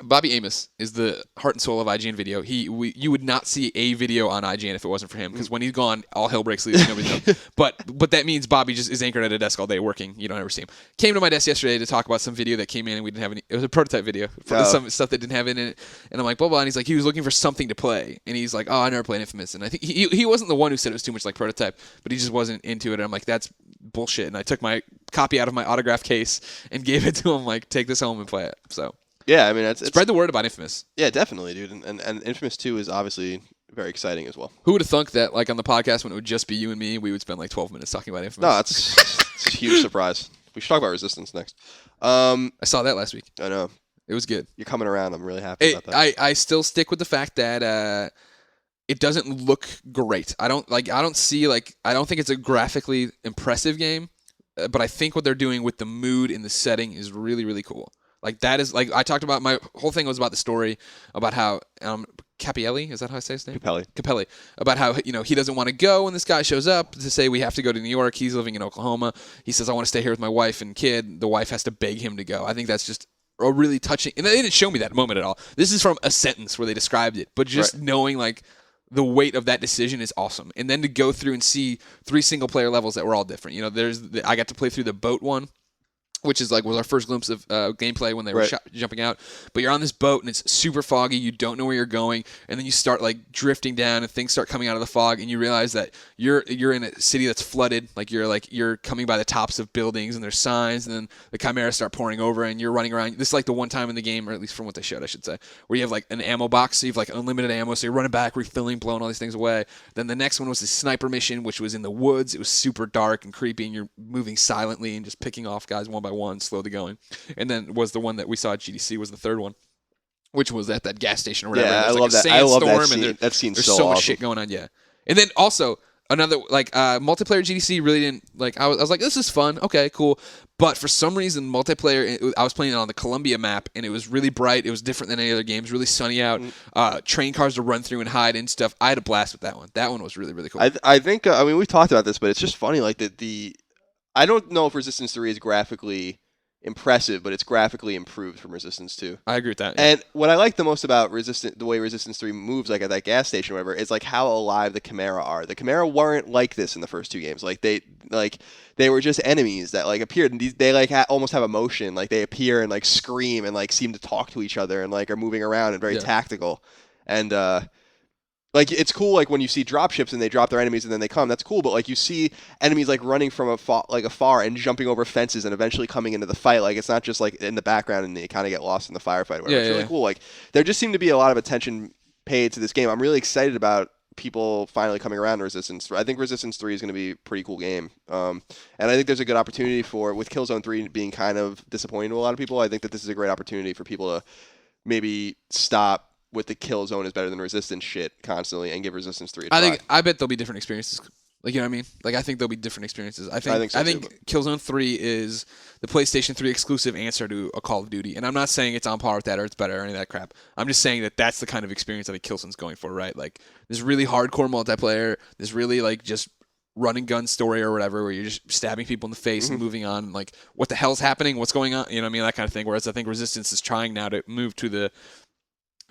Bobby Amos is the heart and soul of IGN video. You would not see a video on IGN if it wasn't for him, because when he's gone, all hell breaks loose. Nobody knows. But that means Bobby just is anchored at a desk all day working. You don't ever see him. Came to my desk yesterday to talk about some video that came in and we didn't have any. It was a prototype video for some stuff that didn't have in it. And I'm like, blah blah. And he's like, he was looking for something to play, and he's like, oh, I never played Infamous. And I think he wasn't the one who said it was too much like Prototype, but he just wasn't into it. And I'm like, that's bullshit. And I took my copy out of my autograph case and gave it to him. Like, take this home and play it. So. Yeah, I mean, it's spread the word about Infamous. Yeah, definitely, dude. And Infamous 2 is obviously very exciting as well. Who would have thunk that, like, on the podcast when it would just be you and me, we would spend like 12 minutes talking about Infamous? No, it's a huge surprise. We should talk about Resistance next. I saw that last week. I know. It was good. You're coming around. I'm really happy about that. I still stick with the fact that it doesn't look great. I don't think it's a graphically impressive game, but I think what they're doing with the mood and the setting is really, really cool. Like, that is, like, I talked about, my whole thing was about the story, about how, Capelli, is that how I say his name? Capelli. About how, he doesn't want to go when this guy shows up to say we have to go to New York. He's living in Oklahoma. He says, I want to stay here with my wife and kid. The wife has to beg him to go. I think that's just a really touching, and they didn't show me that moment at all. This is from a sentence where they described it, but just knowing like the weight of that decision is awesome. And then to go through and see 3 single-player levels that were all different. You know, I got to play through the boat one, which is was our first glimpse of gameplay when they were jumping out. But you're on this boat and it's super foggy. You don't know where you're going, and then you start like drifting down, and things start coming out of the fog, and you realize that you're in a city that's flooded. You're coming by the tops of buildings, and there's signs, and then the chimeras start pouring over, and you're running around. This is like the one time in the game, or at least from what they showed, I should say, where you have like an ammo box, so you have like unlimited ammo, so you're running back, refilling, blowing all these things away. Then the next one was the sniper mission, which was in the woods. It was super dark and creepy, and you're moving silently and just picking off guys one by one, slowly going. And then was the one that we saw at GDC was the third one, which was at that gas station or whatever. Yeah, I love that. I love that scene. And That scene's there's so so awesome. much shit going on. Yeah, and then also another multiplayer GDC really didn't like. I was like, this is fun. Okay, cool. But for some reason, multiplayer, I was playing it on the Columbia map, and it was really bright. It was different than any other games. Really sunny out. Train cars to run through and hide and stuff. I had a blast with that one. That one was really, really cool. I think. I mean, we've talked about this, but it's just funny. Like the I don't know if Resistance 3 is graphically impressive, but it's graphically improved from Resistance 2. I agree with that. Yeah. And what I like the most about the way Resistance 3 moves, like at that gas station or whatever, is like how alive the Chimera are. The Chimera weren't like this in the first 2 games. Like they were just enemies that like appeared, and they like almost have emotion. Like they appear and like scream and like seem to talk to each other and like are moving around and very tactical. And like it's cool, like when you see dropships and they drop their enemies and then they come. That's cool, but like you see enemies like running from afar and jumping over fences and eventually coming into the fight. Like it's not just like in the background and they kind of get lost in the firefight. Or whatever. It's really cool. Like there just seemed to be a lot of attention paid to this game. I'm really excited about people finally coming around to Resistance. I think Resistance 3 is going to be a pretty cool game, and I think there's a good opportunity with Killzone 3 being kind of disappointing to a lot of people. I think that this is a great opportunity for people to maybe stop with the Killzone is better than Resistance shit constantly and give Resistance 3 a try. I bet there'll be different experiences. Like, you know what I mean? Like, I think there'll be different experiences. I think Killzone 3 is the PlayStation 3 exclusive answer to a Call of Duty. And I'm not saying it's on par with that or it's better or any of that crap. I'm just saying that that's the kind of experience I think Killzone's going for, right? Like, this really hardcore multiplayer, this really, like, just run and gun story or whatever, where you're just stabbing people in the face and moving on. And, like, what the hell's happening? What's going on? You know what I mean? That kind of thing. Whereas I think Resistance is trying now to move to the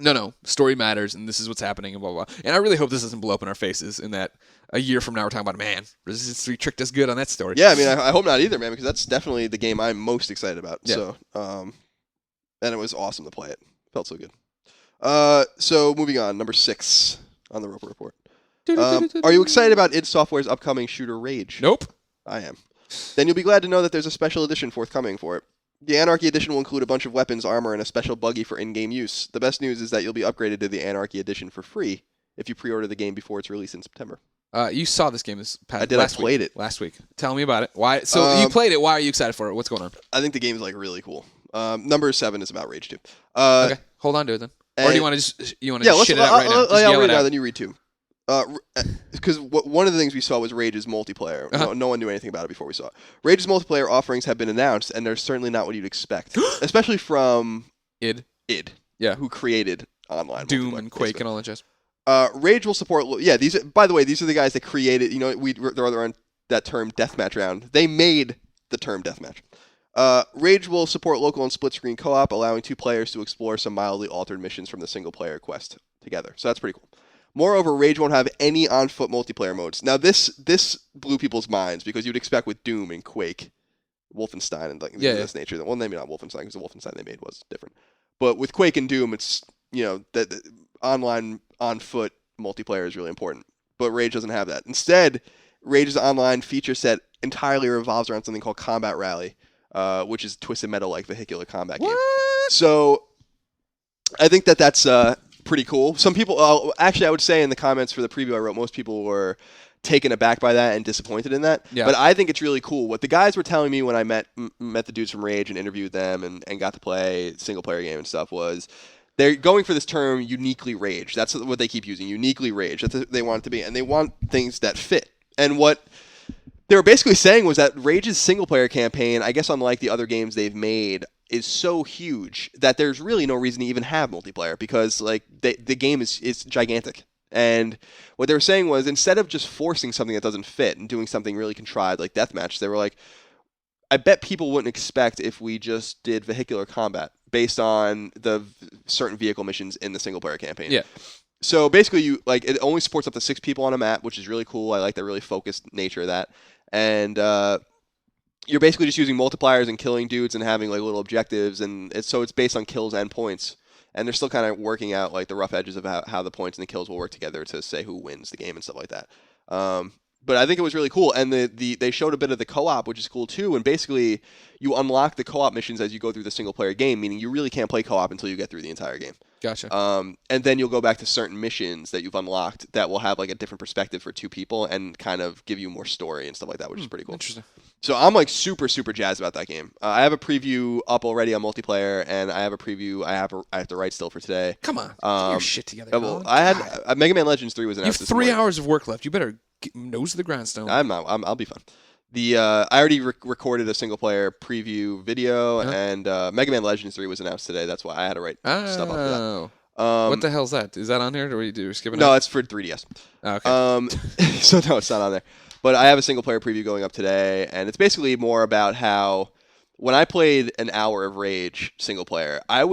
no, story matters, and this is what's happening, and blah, blah, blah. And I really hope this doesn't blow up in our faces in that a year from now we're talking about, man, Resistance 3 tricked us good on that story. Yeah, I mean, I hope not either, man, because that's definitely the game I'm most excited about. Yeah. So, and it was awesome to play it. Felt so good. So, moving on, number 6 on the Roper Report. Are you excited about id Software's upcoming shooter Rage? Nope. I am. Then you'll be glad to know that there's a special edition forthcoming for it. The Anarchy Edition will include a bunch of weapons, armor, and a special buggy for in-game use. The best news is that you'll be upgraded to the Anarchy Edition for free if you pre-order the game before its release in September. You saw this game this past I did. I played it last week. Tell me about it. Why? So you played it. Why are you excited for it? What's going on? I think the game is like really cool. Number 7 is about Rage 2. Okay, hold on to it then. Or do you want to just shit it out right now? I'll read it out, then you read 2. Because one of the things we saw was Rage's multiplayer. No one knew anything about it before we saw it. Rage's multiplayer offerings have been announced, and they're certainly not what you'd expect, especially from id. Yeah, who created online Doom and Quake and all that jazz. Rage will support. Yeah, these. By the way, these are the guys that created. You know, they're on that term deathmatch round. They made the term deathmatch. Rage will support local and split-screen co-op, allowing 2 players to explore some mildly altered missions from the single-player quest together. So that's pretty cool. Moreover, Rage won't have any on-foot multiplayer modes. Now, this blew people's minds because you'd expect with Doom and Quake, Wolfenstein, and things of this nature. Well, maybe not Wolfenstein because the Wolfenstein they made was different. But with Quake and Doom, it's that online on-foot multiplayer is really important. But Rage doesn't have that. Instead, Rage's online feature set entirely revolves around something called Combat Rally, which is Twisted Metal-like vehicular combat game. So, I think that's pretty cool. Some people, actually, I would say in the comments for the preview I wrote, most people were taken aback by that and disappointed in that. Yeah. But I think it's really cool. What the guys were telling me when I met the dudes from Rage and interviewed them and got to play single player game and stuff was they're going for this term uniquely Rage. That's what they keep using, uniquely Rage. That's what they want it to be, and they want things that fit. And what they were basically saying was that Rage's single player campaign, I guess unlike the other games they've made, is so huge that there's really no reason to even have multiplayer because like the game is gigantic. And what they were saying was instead of just forcing something that doesn't fit and doing something really contrived like deathmatch, they were like, I bet people wouldn't expect if we just did vehicular combat based on the certain vehicle missions in the single player campaign. Yeah. So basically, it only supports up to 6 people on a map, which is really cool. I like the really focused nature of that. And you're basically just using multipliers and killing dudes and having like little objectives, and it's based on kills and points. And they're still kind of working out like the rough edges of how the points and the kills will work together to say who wins the game and stuff like that. But I think it was really cool, and they showed a bit of the co-op, which is cool too. And basically, you unlock the co-op missions as you go through the single player game, meaning you really can't play co-op until you get through the entire game. Gotcha. And then you'll go back to certain missions that you've unlocked that will have like a different perspective for 2 people and kind of give you more story and stuff like that, which is pretty cool. Interesting. So I'm like super jazzed about that game. I have a preview up already on multiplayer, and I have a preview I have to write still for today. Come on, get your shit together. Well, I had Mega Man Legends 3 was announced. You have 3 hours of work left. You better nose to the grindstone. I'll be fine. I already recorded a single player preview video, and Mega Man Legends 3 was announced today. That's why I had to write stuff up for that. What the hell's that? Is that on there? Or do you skip it? No, it's for 3DS. Oh, okay. So no, it's not on there. But I have a single player preview going up today, and it's basically more about how when I played an hour of Rage single player, I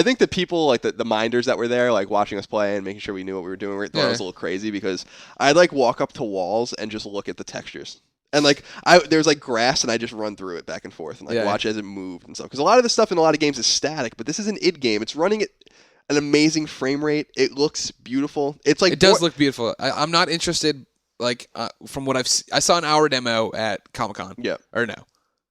think the people, like the minders that were there, like watching us play and making sure we knew what we were doing, thought it was a little crazy because I'd like walk up to walls and just look at the textures. And like there's like grass, and I just run through it back and forth and like watch as it moved and stuff. Because a lot of the stuff in a lot of games is static, but this is an id game. It's running at an amazing frame rate. It looks beautiful. It's like it does look beautiful. I'm not interested. Like from what I saw an hour demo at Comic-Con. Yeah. Or no,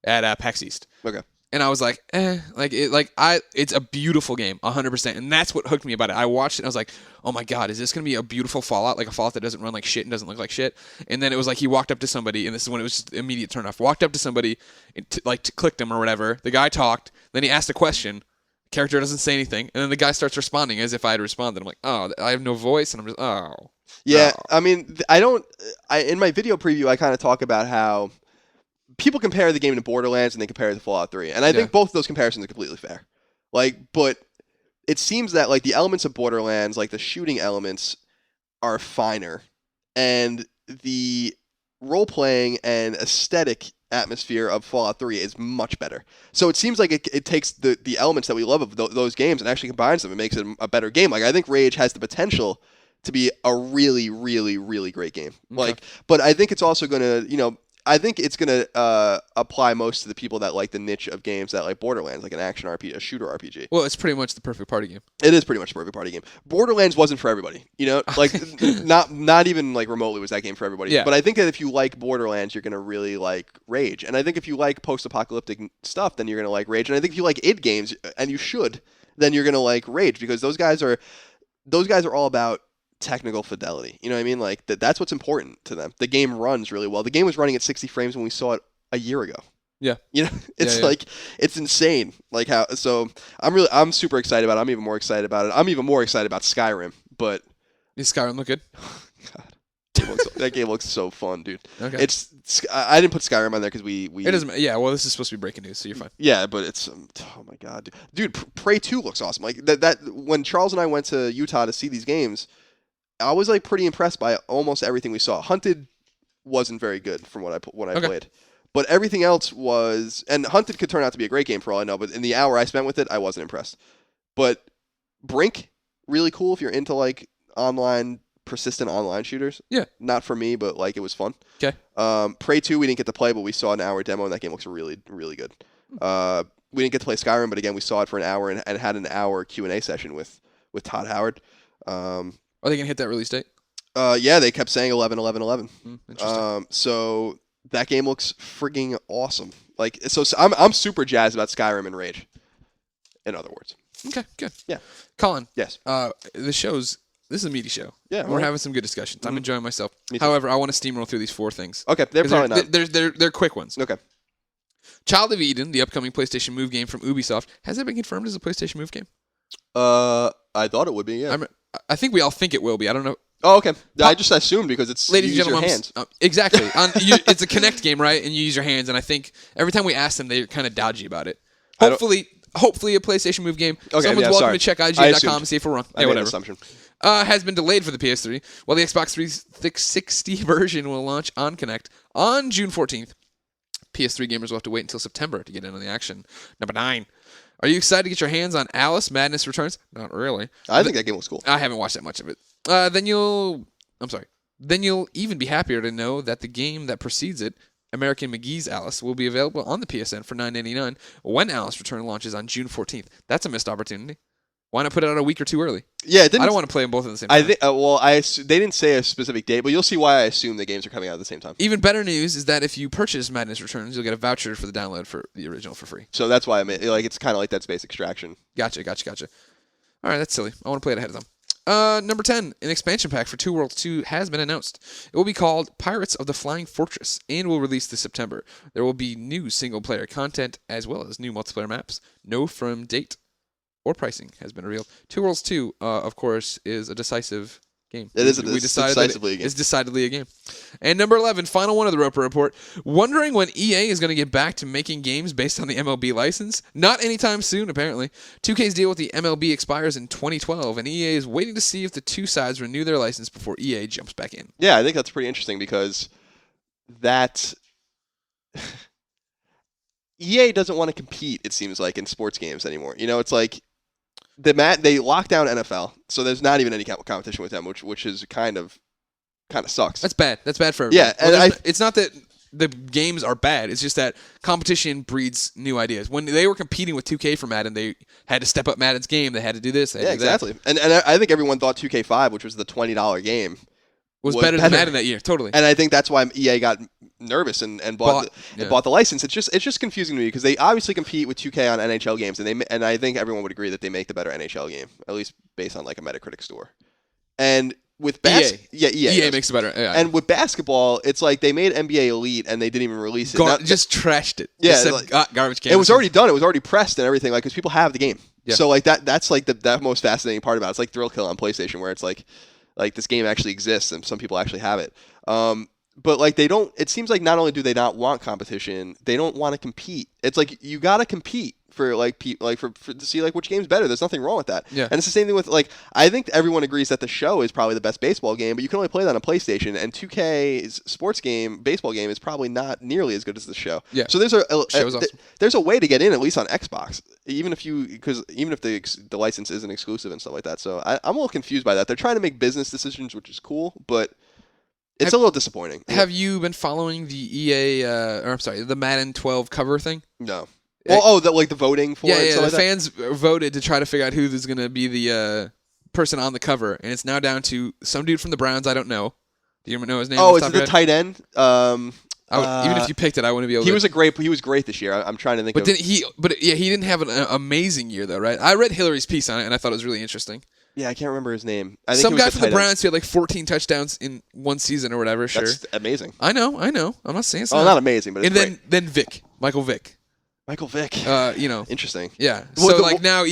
at PAX East. Okay. And I was like, it's a beautiful game, 100%, and that's what hooked me about it. I watched it, and I was like, oh my god, is this gonna be a beautiful Fallout, like a Fallout that doesn't run like shit and doesn't look like shit? And then it was like he walked up to somebody, and this is when it was just immediate turn off. Walked up to somebody, and clicked him or whatever. The guy talked, then he asked a question. Character doesn't say anything, and then the guy starts responding as if I had responded. I'm like, oh, I have no voice, and I'm just, oh. Yeah, no. I mean, in my video preview, I kind of talk about how people compare the game to Borderlands and they compare it to Fallout 3. And I think both of those comparisons are completely fair. But it seems that like the elements of Borderlands, like the shooting elements, are finer. And the role-playing and aesthetic atmosphere of Fallout 3 is much better. So it seems like it takes the elements that we love of those games and actually combines them and makes it a better game. Like I think Rage has the potential to be a really, really, really great game. Okay. But I think it's also going to, I think it's going to apply most to the people that like the niche of games that like Borderlands, like an action RPG, a shooter RPG. Well, it's pretty much the perfect party game. It is pretty much the perfect party game. Borderlands wasn't for everybody, like not even like remotely was that game for everybody. Yeah. But I think that if you like Borderlands, you're going to really like Rage. And I think if you like post-apocalyptic stuff, then you're going to like Rage. And I think if you like id games, and you should, then you're going to like Rage because those guys are all about technical fidelity. You know what I mean? Like that's what's important to them. The game runs really well. The game was running at 60 frames when we saw it a year ago. Yeah. It's like it's insane. Like how so I'm super excited about it. I'm even more excited about it. I'm even more excited about Skyrim, but does Skyrim look good? God. That game looks so fun, dude. Okay. I didn't put Skyrim on there because we it doesn't. Yeah, well, this is supposed to be breaking news, so you're fine. Yeah, but it's oh my god, dude. Prey 2 looks awesome. Like that when Charles and I went to Utah to see these games, I was like pretty impressed by almost everything we saw. Hunted wasn't very good from what I played, but everything else was. And Hunted could turn out to be a great game for all I know. But in the hour I spent with it, I wasn't impressed. But Brink, really cool if you're into like persistent online shooters. Yeah, not for me, but like it was fun. Okay. Prey 2 we didn't get to play, but we saw an hour demo and that game looks really really good. We didn't get to play Skyrim, but again we saw it for an hour and had an hour Q&A session with Todd Howard. Are they gonna hit that release date? Yeah, they kept saying 11/11/11. Interesting. So that game looks frigging awesome. Like so I'm super jazzed about Skyrim and Rage. In other words. Okay, good. Yeah. Colin. Yes. This is a meaty show. Yeah. We're having some good discussions. I'm enjoying myself. However, I want to steamroll through these 4 things. Okay, they're probably not. They're quick ones. Okay. Child of Eden, the upcoming PlayStation Move game from Ubisoft, has that been confirmed as a PlayStation Move game? I thought it would be. Yeah. I think we all think it will be. I don't know. Oh, okay. I just assumed because it's ladies you use and gentlemen, your hands. Exactly. It's a Kinect game, right? And you use your hands. And I think every time we ask them, they're kind of dodgy about it. Hopefully a PlayStation Move game. Okay, Someone's welcome to check IGN.com and see if we're wrong. I made an assumption. Has been delayed for the PS3, while the Xbox 360 version will launch on Kinect on June 14th. PS3 gamers will have to wait until September to get in on the action. Number 9. Are you excited to get your hands on Alice Madness Returns? Not really. I think that game was cool. I haven't watched that much of it. Then you'll even be happier to know that the game that precedes it, American McGee's Alice, will be available on the PSN for $9.99 when Alice Return launches on June 14th. That's a missed opportunity. Why not put it out a week or two early? Yeah, I don't want to play them both at the same time. I think. They didn't say a specific date, but you'll see why I assume the games are coming out at the same time. Even better news is that if you purchase Madness Returns, you'll get a voucher for the download for the original for free. So that's why it's kind of like Dead Space Extraction. Gotcha. All right, that's silly. I want to play it ahead of time. Number 10, an expansion pack for Two Worlds 2 has been announced. It will be called Pirates of the Flying Fortress and will release this September. There will be new single-player content as well as new multiplayer maps. No firm date or pricing has been revealed. Two Worlds 2, of course, is a decisive game. It is decisively a game. It's decidedly a game. And number 11, final one of the Roper Report. Wondering when EA is going to get back to making games based on the MLB license? Not anytime soon, apparently. 2K's deal with the MLB expires in 2012, and EA is waiting to see if the two sides renew their license before EA jumps back in. Yeah, I think that's pretty interesting because that... EA doesn't want to compete, it seems like, in sports games anymore. It's like... They locked down NFL, so there's not even any competition with them, which is kind of sucks. That's bad. That's bad for everyone. Yeah, and it's not that the games are bad. It's just that competition breeds new ideas. When they were competing with 2K for Madden, they had to step up Madden's game. They had to do this. They had to do exactly. That. And I think everyone thought 2K5, which was the $20 game, was better than Madden that year. Totally. And I think that's why EA got nervous and bought the license. It's just confusing to me because they obviously compete with 2K on NHL games, and I think everyone would agree that they make the better NHL game, at least based on like a Metacritic score. And with EA makes it better. Yeah. And with basketball, it's like they made NBA Elite and they didn't even release it. Just trashed it. Yeah, just said, garbage can. It was already done. It was already pressed and everything, like because people have the game. Yeah. So like that's like the most fascinating part about it. It's like Thrill Kill on PlayStation, where it's like this game actually exists and some people actually have it. But like they don't. It seems like not only do they not want competition, they don't want to compete. It's like you gotta compete for to see like which game's better. There's nothing wrong with that. Yeah. And it's the same thing with like I think everyone agrees that the show is probably the best baseball game, but you can only play that on PlayStation. And 2K's sports game, baseball game, is probably not nearly as good as the show. Yeah. So there's a way to get in at least on Xbox, even if the license isn't exclusive and stuff like that. So I'm a little confused by that. They're trying to make business decisions, which is cool, but it's a little disappointing. Have you been following the the Madden 12 cover thing? No. Well, the voting for it? Yeah, the fans voted to try to figure out who is going to be the person on the cover, and it's now down to some dude from the Browns. I don't know. Do you know his name? Oh, is it the tight end? Even if you picked it, I wouldn't be able to. He was great this year. I'm trying to think he didn't have an amazing year, though, right? I read Hillary's piece on it, and I thought it was really interesting. Yeah, I can't remember his name. I think some guy from the Browns who had like 14 touchdowns in one season or whatever. Sure, that's amazing. I know. I'm not saying it's not amazing, but it's great. Then Michael Vick. Interesting. Yeah. So now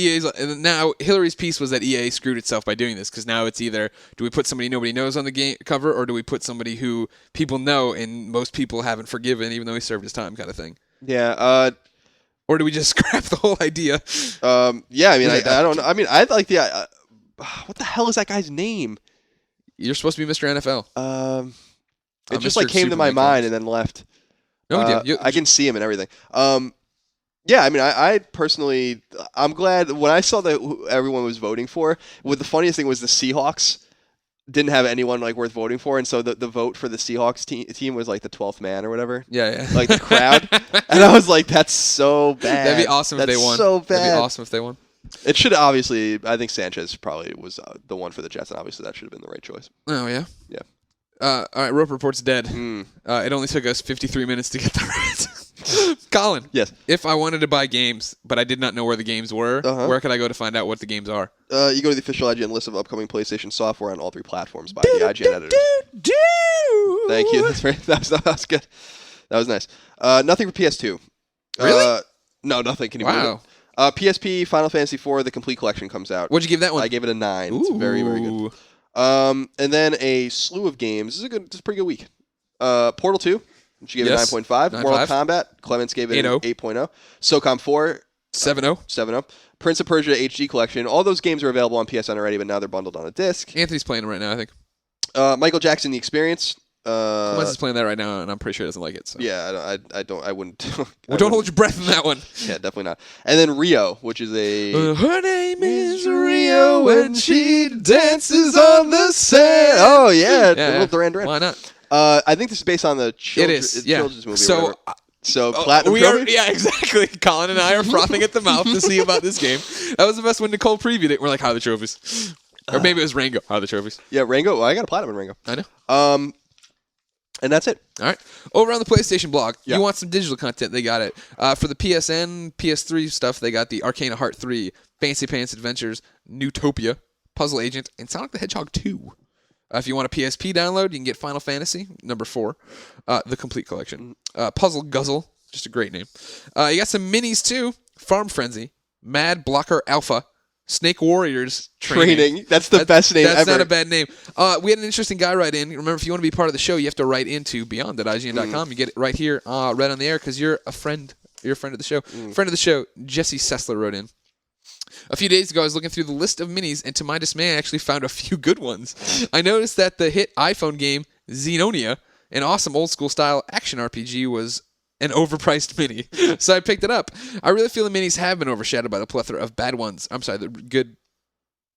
Hillary's piece was that EA screwed itself by doing this because now it's either do we put somebody nobody knows on the game cover or do we put somebody who people know and most people haven't forgiven even though he served his time kind of thing. Yeah. Or do we just scrap the whole idea? Yeah. I mean, I don't know. I mean, I like the. What the hell is that guy's name? You're supposed to be Mr. NFL. It just like came to my mind and then left. No, I can see him and everything. Yeah, I mean, I personally, I'm glad when I saw that everyone was voting for. The funniest thing was the Seahawks didn't have anyone like worth voting for, and so the vote for the Seahawks team was like the 12th man or whatever. Yeah. Like the crowd, and I was like, that's so bad. That'd be awesome if they won. So bad. That'd be awesome if they won. It should obviously. I think Sanchez probably was the one for the Jets, and obviously that should have been the right choice. Oh yeah. Yeah. All right, Rope Report's dead. It only took us 53 minutes to get the right. Colin. Yes. If I wanted to buy games, but I did not know where the games were, where could I go to find out what the games are? You go to the official IGN list of upcoming PlayStation software on all three platforms by the IGN editors. Thank you. That was good. That was nice. Nothing for PS2. Really? No, nothing. Can you believe it? PSP, Final Fantasy IV, the complete collection comes out. What'd you give that one? I gave it a 9. It's very, very good. And then a slew of games. This is a pretty good week. Portal 2, which you gave it 9.5. Mortal Kombat, Clements gave it an 8.0. SOCOM 4, 7.0. Prince of Persia HD Collection. All those games are available on PSN already, but now they're bundled on a disc. Anthony's playing them right now, I think. Michael Jackson, The Experience. Clemens is playing that right now, and I'm pretty sure he doesn't like it. So. Yeah, I wouldn't. Well, don't hold your breath in that one. Yeah, definitely not. And then Rio, which is a... her name is Rio, and she dances on the sand. Oh, yeah. The little Duran Duran. Why not? I think this is based on the children's movie. So Platinum Trophy? Yeah, exactly. Colin and I are frothing at the mouth to see about this game. That was the best when Nicole previewed it. We're like, how are the trophies? Or maybe it was Rango. How are the trophies? Yeah, Rango. Well, I got a Platinum in Rango. I know. And that's it. All right. Over on the PlayStation blog, you want some digital content, they got it. For the PSN, PS3 stuff, they got the Arcana Heart 3, Fancy Pants Adventures, Newtopia, Puzzle Agent, and Sonic the Hedgehog 2. If you want a PSP download, you can get Final Fantasy, number 4, the complete collection. Puzzle Guzzle, just a great name. You got some minis, too. Farm Frenzy, Mad Blocker Alpha, Snake Warriors Training. That's the best name ever. That's not a bad name. We had an interesting guy write in. Remember, if you want to be part of the show, you have to write into beyond.ign.com. You get it right here, right on the air, because you're a friend. You're a friend of the show. Friend of the show, Jesse Sessler wrote in. A few days ago, I was looking through the list of minis, and to my dismay, I actually found a few good ones. I noticed that the hit iPhone game, Xenonia, an awesome old-school style action RPG, was an overpriced mini. So I picked it up. I really feel the minis have been overshadowed by the plethora of bad ones. I'm sorry, the good...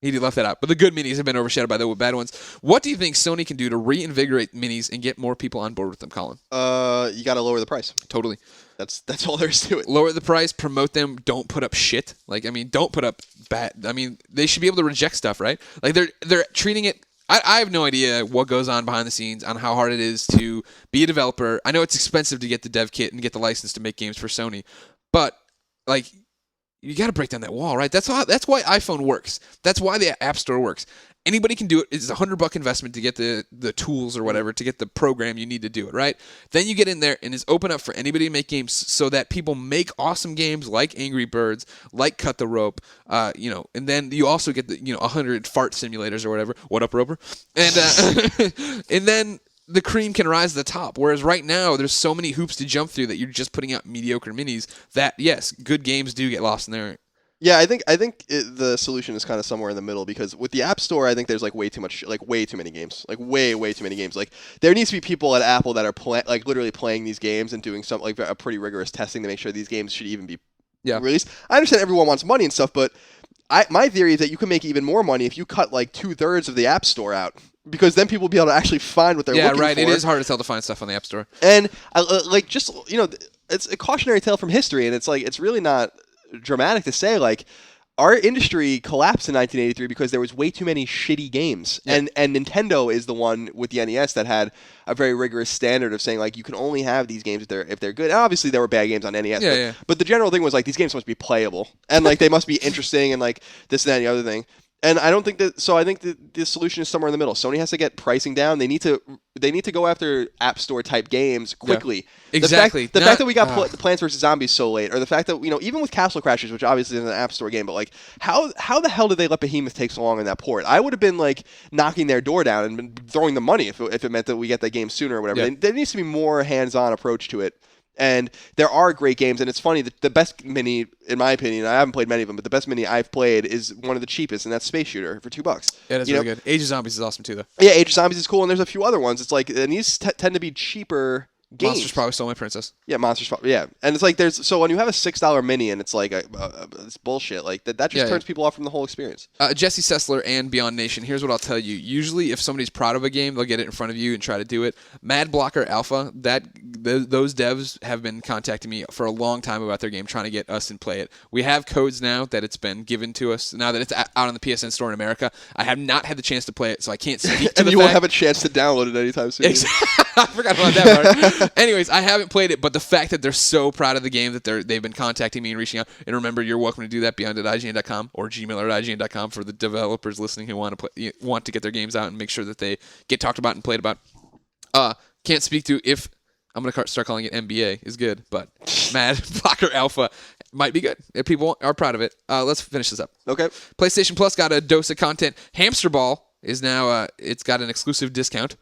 He left that out. But the good minis have been overshadowed by the bad ones. What do you think Sony can do to reinvigorate minis and get more people on board with them, Colin? You got to lower the price. Totally. That's all there is to it. Lower the price, promote them, don't put up shit. Don't put up bad... they should be able to reject stuff, right? They're treating it... I have no idea what goes on behind the scenes on how hard it is to be a developer. I know it's expensive to get the dev kit and get the license to make games for Sony, but you got to break down that wall, right? That's why iPhone works. That's why the App Store works. Anybody can do it. It's $100 investment to get the tools or whatever, to get the program you need to do it, right? Then you get in there and it's open up for anybody to make games so that people make awesome games like Angry Birds, like Cut the Rope, and then you also get the 100 fart simulators or whatever. What up, Roper? And and then the cream can rise to the top. Whereas right now there's so many hoops to jump through that you're just putting out mediocre minis that yes, good games do get lost in there. Yeah, I think the solution is kind of somewhere in the middle, because with the App Store, I think there's way too many games, way too many games. There needs to be people at Apple that are literally playing these games and doing some a pretty rigorous testing to make sure these games should even be released. I understand everyone wants money and stuff, but my theory is that you can make even more money if you cut 2/3 of the App Store out, because then people will be able to actually find what they're looking for. Yeah, right. It is hard as hell to find stuff on the App Store. And it's a cautionary tale from history, and it's really not dramatic to say our industry collapsed in 1983 because there was way too many shitty games. Yeah. And Nintendo is the one with the NES that had a very rigorous standard of saying you can only have these games if they're good. And obviously there were bad games on NES, but the general thing was these games must be playable and they must be interesting and this and that and the other thing. And I don't think that. So I think that the solution is somewhere in the middle. Sony has to get pricing down. They need to go after App Store type games quickly. Yeah. Exactly. The fact that we got Plants vs Zombies so late, or the fact that even with Castle Crashers, which obviously is an App Store game, but how the hell did they let Behemoth take so long in that port? I would have been knocking their door down and been throwing them money if it meant that we get that game sooner or whatever. Yeah. There needs to be more hands-on approach to it. And there are great games, and it's funny that the best mini, in my opinion, I haven't played many of them, but the best mini I've played is one of the cheapest, and that's Space Shooter for $2. Yeah, that's really good. Age of Zombies is awesome too, though. Yeah, Age of Zombies is cool, and there's a few other ones. It's and these tend to be cheaper games. Monsters Probably Stole My Princess. Yeah, Monsters Probably. Yeah, and it's so when you have a $6 mini and it's it's bullshit that just turns people off from the whole experience. Jesse Sessler and Beyond Nation. Here's what I'll tell you. Usually, if somebody's proud of a game, they'll get it in front of you and try to do it. Mad Blocker Alpha. Those devs have been contacting me for a long time about their game, trying to get us to play it. We have codes now that it's been given to us. Now that it's out on the PSN store in America, I have not had the chance to play it, so I can't speak to and you won't have a chance to download it anytime soon. I forgot about that part. Anyways, I haven't played it, but the fact that they're so proud of the game that they've been contacting me and reaching out. And remember, you're welcome to do that beyond.ign.com or gmail@ign.com for the developers listening who want to get their games out and make sure that they get talked about and played about. Can't speak to if I'm going to start calling it NBA is good, but Mad Blocker Alpha might be good if people are proud of it. Let's finish this up. Okay. PlayStation Plus got a dose of content. Hamster Ball is now it's got an exclusive discount.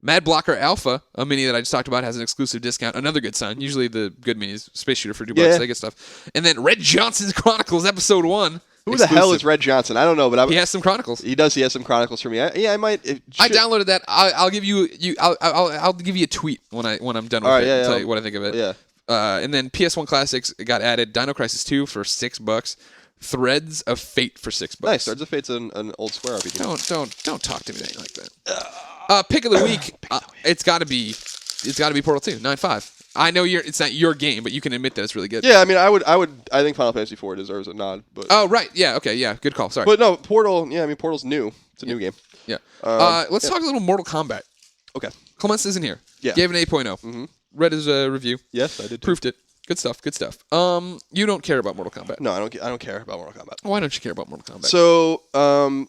Mad Blocker Alpha, a mini that I just talked about, has an exclusive discount. Another good sign. Usually the good minis, Space Shooter for $2, they get stuff. And then Red Johnson's Chronicles Episode 1 Who the hell is Red Johnson? I don't know, but he has some Chronicles. He does. He has some Chronicles for me. I might. I downloaded that. I'll give you. I'll give you a tweet when I'm done with it. Yeah, tell you what I think of it. Yeah. And then PS1 Classics got added. Dino Crisis 2 for $6. Threads of Fate for $6. Nice. Threads of Fate's an old Square RPG. Don't talk to me like that. Pick of the week. It's got to be Portal 2 9.5. I know it's not your game, but you can admit that it's really good. Yeah, I mean, I think Final Fantasy IV deserves a nod. But oh right, yeah, okay, yeah, good call. Sorry, but no, Portal. Yeah, I mean, Portal's new. It's a new game. Yeah. Let's talk a little Mortal Kombat. Okay. Clements isn't here. Yeah. Gave an 8.0. Mm-hmm. Read his review. Yes, I did. Proofed it. Good stuff. Good stuff. You don't care about Mortal Kombat. No, I don't care about Mortal Kombat. Why don't you care about Mortal Kombat? So,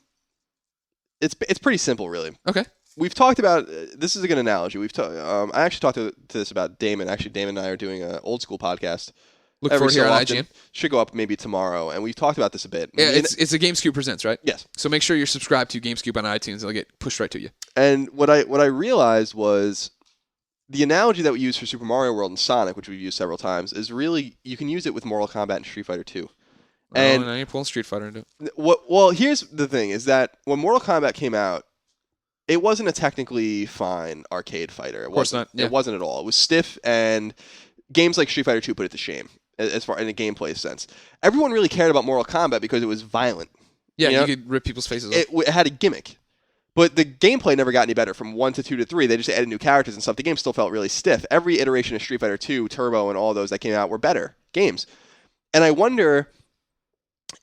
it's pretty simple, really. Okay. We've talked about this is a good analogy. I actually talked to this about Damon. Actually, Damon and I are doing an old school podcast. Look forward here on IGN. Should go up maybe tomorrow, and we've talked about this a bit. Yeah, it's a GameScoop Presents, right? Yes. So make sure you're subscribed to GameScoop on iTunes. It'll get pushed right to you. And what I realized was the analogy that we use for Super Mario World and Sonic, which we've used several times, is really you can use it with Mortal Kombat and Street Fighter 2. And now you're pulling Street Fighter into it. Well, here's the thing: is that when Mortal Kombat came out, it wasn't a technically fine arcade fighter. Of course not. Yeah. It wasn't at all. It was stiff, and games like Street Fighter 2 put it to shame as far in a gameplay sense. Everyone really cared about Mortal Kombat because it was violent. Yeah, you could rip people's faces off. It had a gimmick. But the gameplay never got any better from 1 to 2 to 3. They just added new characters and stuff. The game still felt really stiff. Every iteration of Street Fighter 2, Turbo, and all those that came out were better games. And I wonder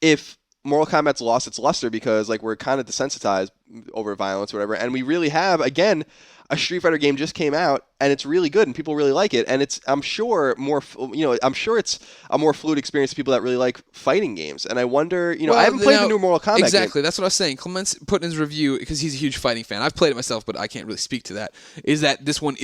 if Mortal Kombat's lost its luster because we're kind of desensitized over violence or whatever, and we really have, again, a Street Fighter game just came out, and it's really good, and people really like it, and I'm sure it's a more fluid experience to people that really like fighting games, and I wonder, I haven't played the new Mortal Kombat exactly, game. That's what I was saying. Clements put in his review, because he's a huge fighting fan, I've played it myself, but I can't really speak to that, is that this one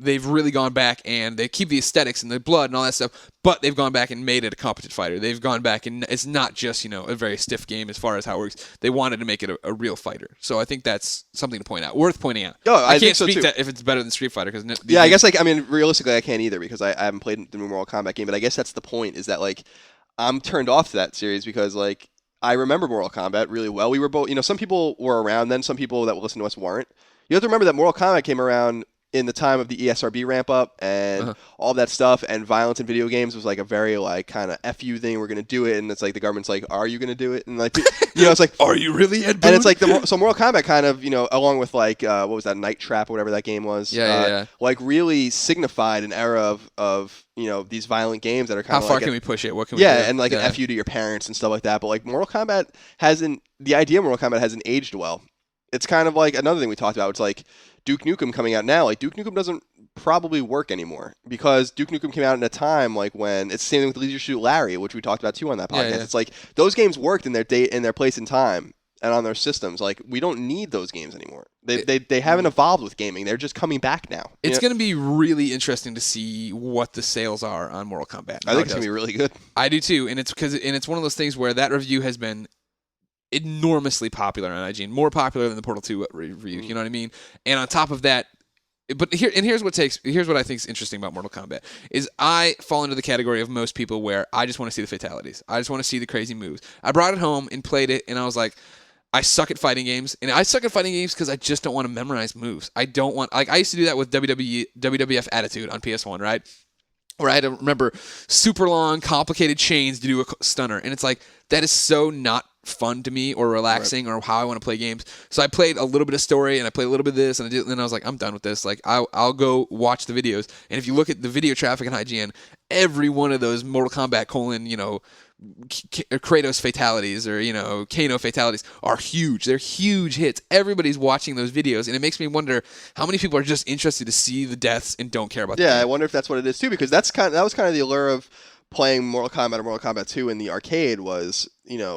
they've really gone back and they keep the aesthetics and the blood and all that stuff, but they've gone back and made it a competent fighter. They've gone back and it's not just, a very stiff game as far as how it works. They wanted to make it a real fighter. So I think that's something to point out, worth pointing out. Oh, I can't think so speak too. to if it's better than Street Fighter. Yeah, I guess realistically I can't either because I haven't played the new Mortal Kombat game, but I guess that's the point is that I'm turned off to that series because I remember Mortal Kombat really well. We were both, some people were around then, some people that listen to us weren't. You have to remember that Mortal Kombat came around in the time of the ESRB ramp up and all that stuff, and violence in video games was a very kind of F you thing. We're gonna do it, and it's the government's are you gonna do it? And it's are you really? Ed Boon? And it's so Mortal Kombat kind of along with what was that, Night Trap or whatever that game was? Yeah. Really signified an era of these violent games that are kind of how far can we push it? What can we do? And an F you to your parents and stuff like that. But Mortal Kombat the idea of Mortal Kombat hasn't aged well. It's kind of another thing we talked about. It's Duke Nukem coming out now. Duke Nukem doesn't probably work anymore because Duke Nukem came out in a time when it's the same thing with Leisure Suit Larry, which we talked about too on that podcast. Yeah. It's those games worked in their date, in their place in time, and on their systems. We don't need those games anymore. They haven't evolved with gaming. They're just coming back now. It's going to be really interesting to see what the sales are on Mortal Kombat. I think it's going to be really good. I do too, and it's one of those things where that review has been enormously popular on IGN, more popular than the Portal 2 review. You know what I mean? And on top of that, here's what I think is interesting about Mortal Kombat is I fall into the category of most people where I just want to see the fatalities. I just want to see the crazy moves. I brought it home and played it, and I was like, I suck at fighting games, and I suck at fighting games because I just don't want to memorize moves. I don't want I used to do that with WWF Attitude on PS1, right? Where I had to remember super long, complicated chains to do a stunner. And it's that is so not fun to me or relaxing or how I want to play games. So I played a little bit of story and I played a little bit of this and then I was I'm done with this. I'll go watch the videos. And if you look at the video traffic on IGN, every one of those Mortal Kombat Kratos fatalities or Kano fatalities are huge. They're huge hits. Everybody's watching those videos, and it makes me wonder how many people are just interested to see the deaths and don't care about. I wonder if that's what it is too, because that was kind of the allure of playing Mortal Kombat or Mortal Kombat 2 in the arcade was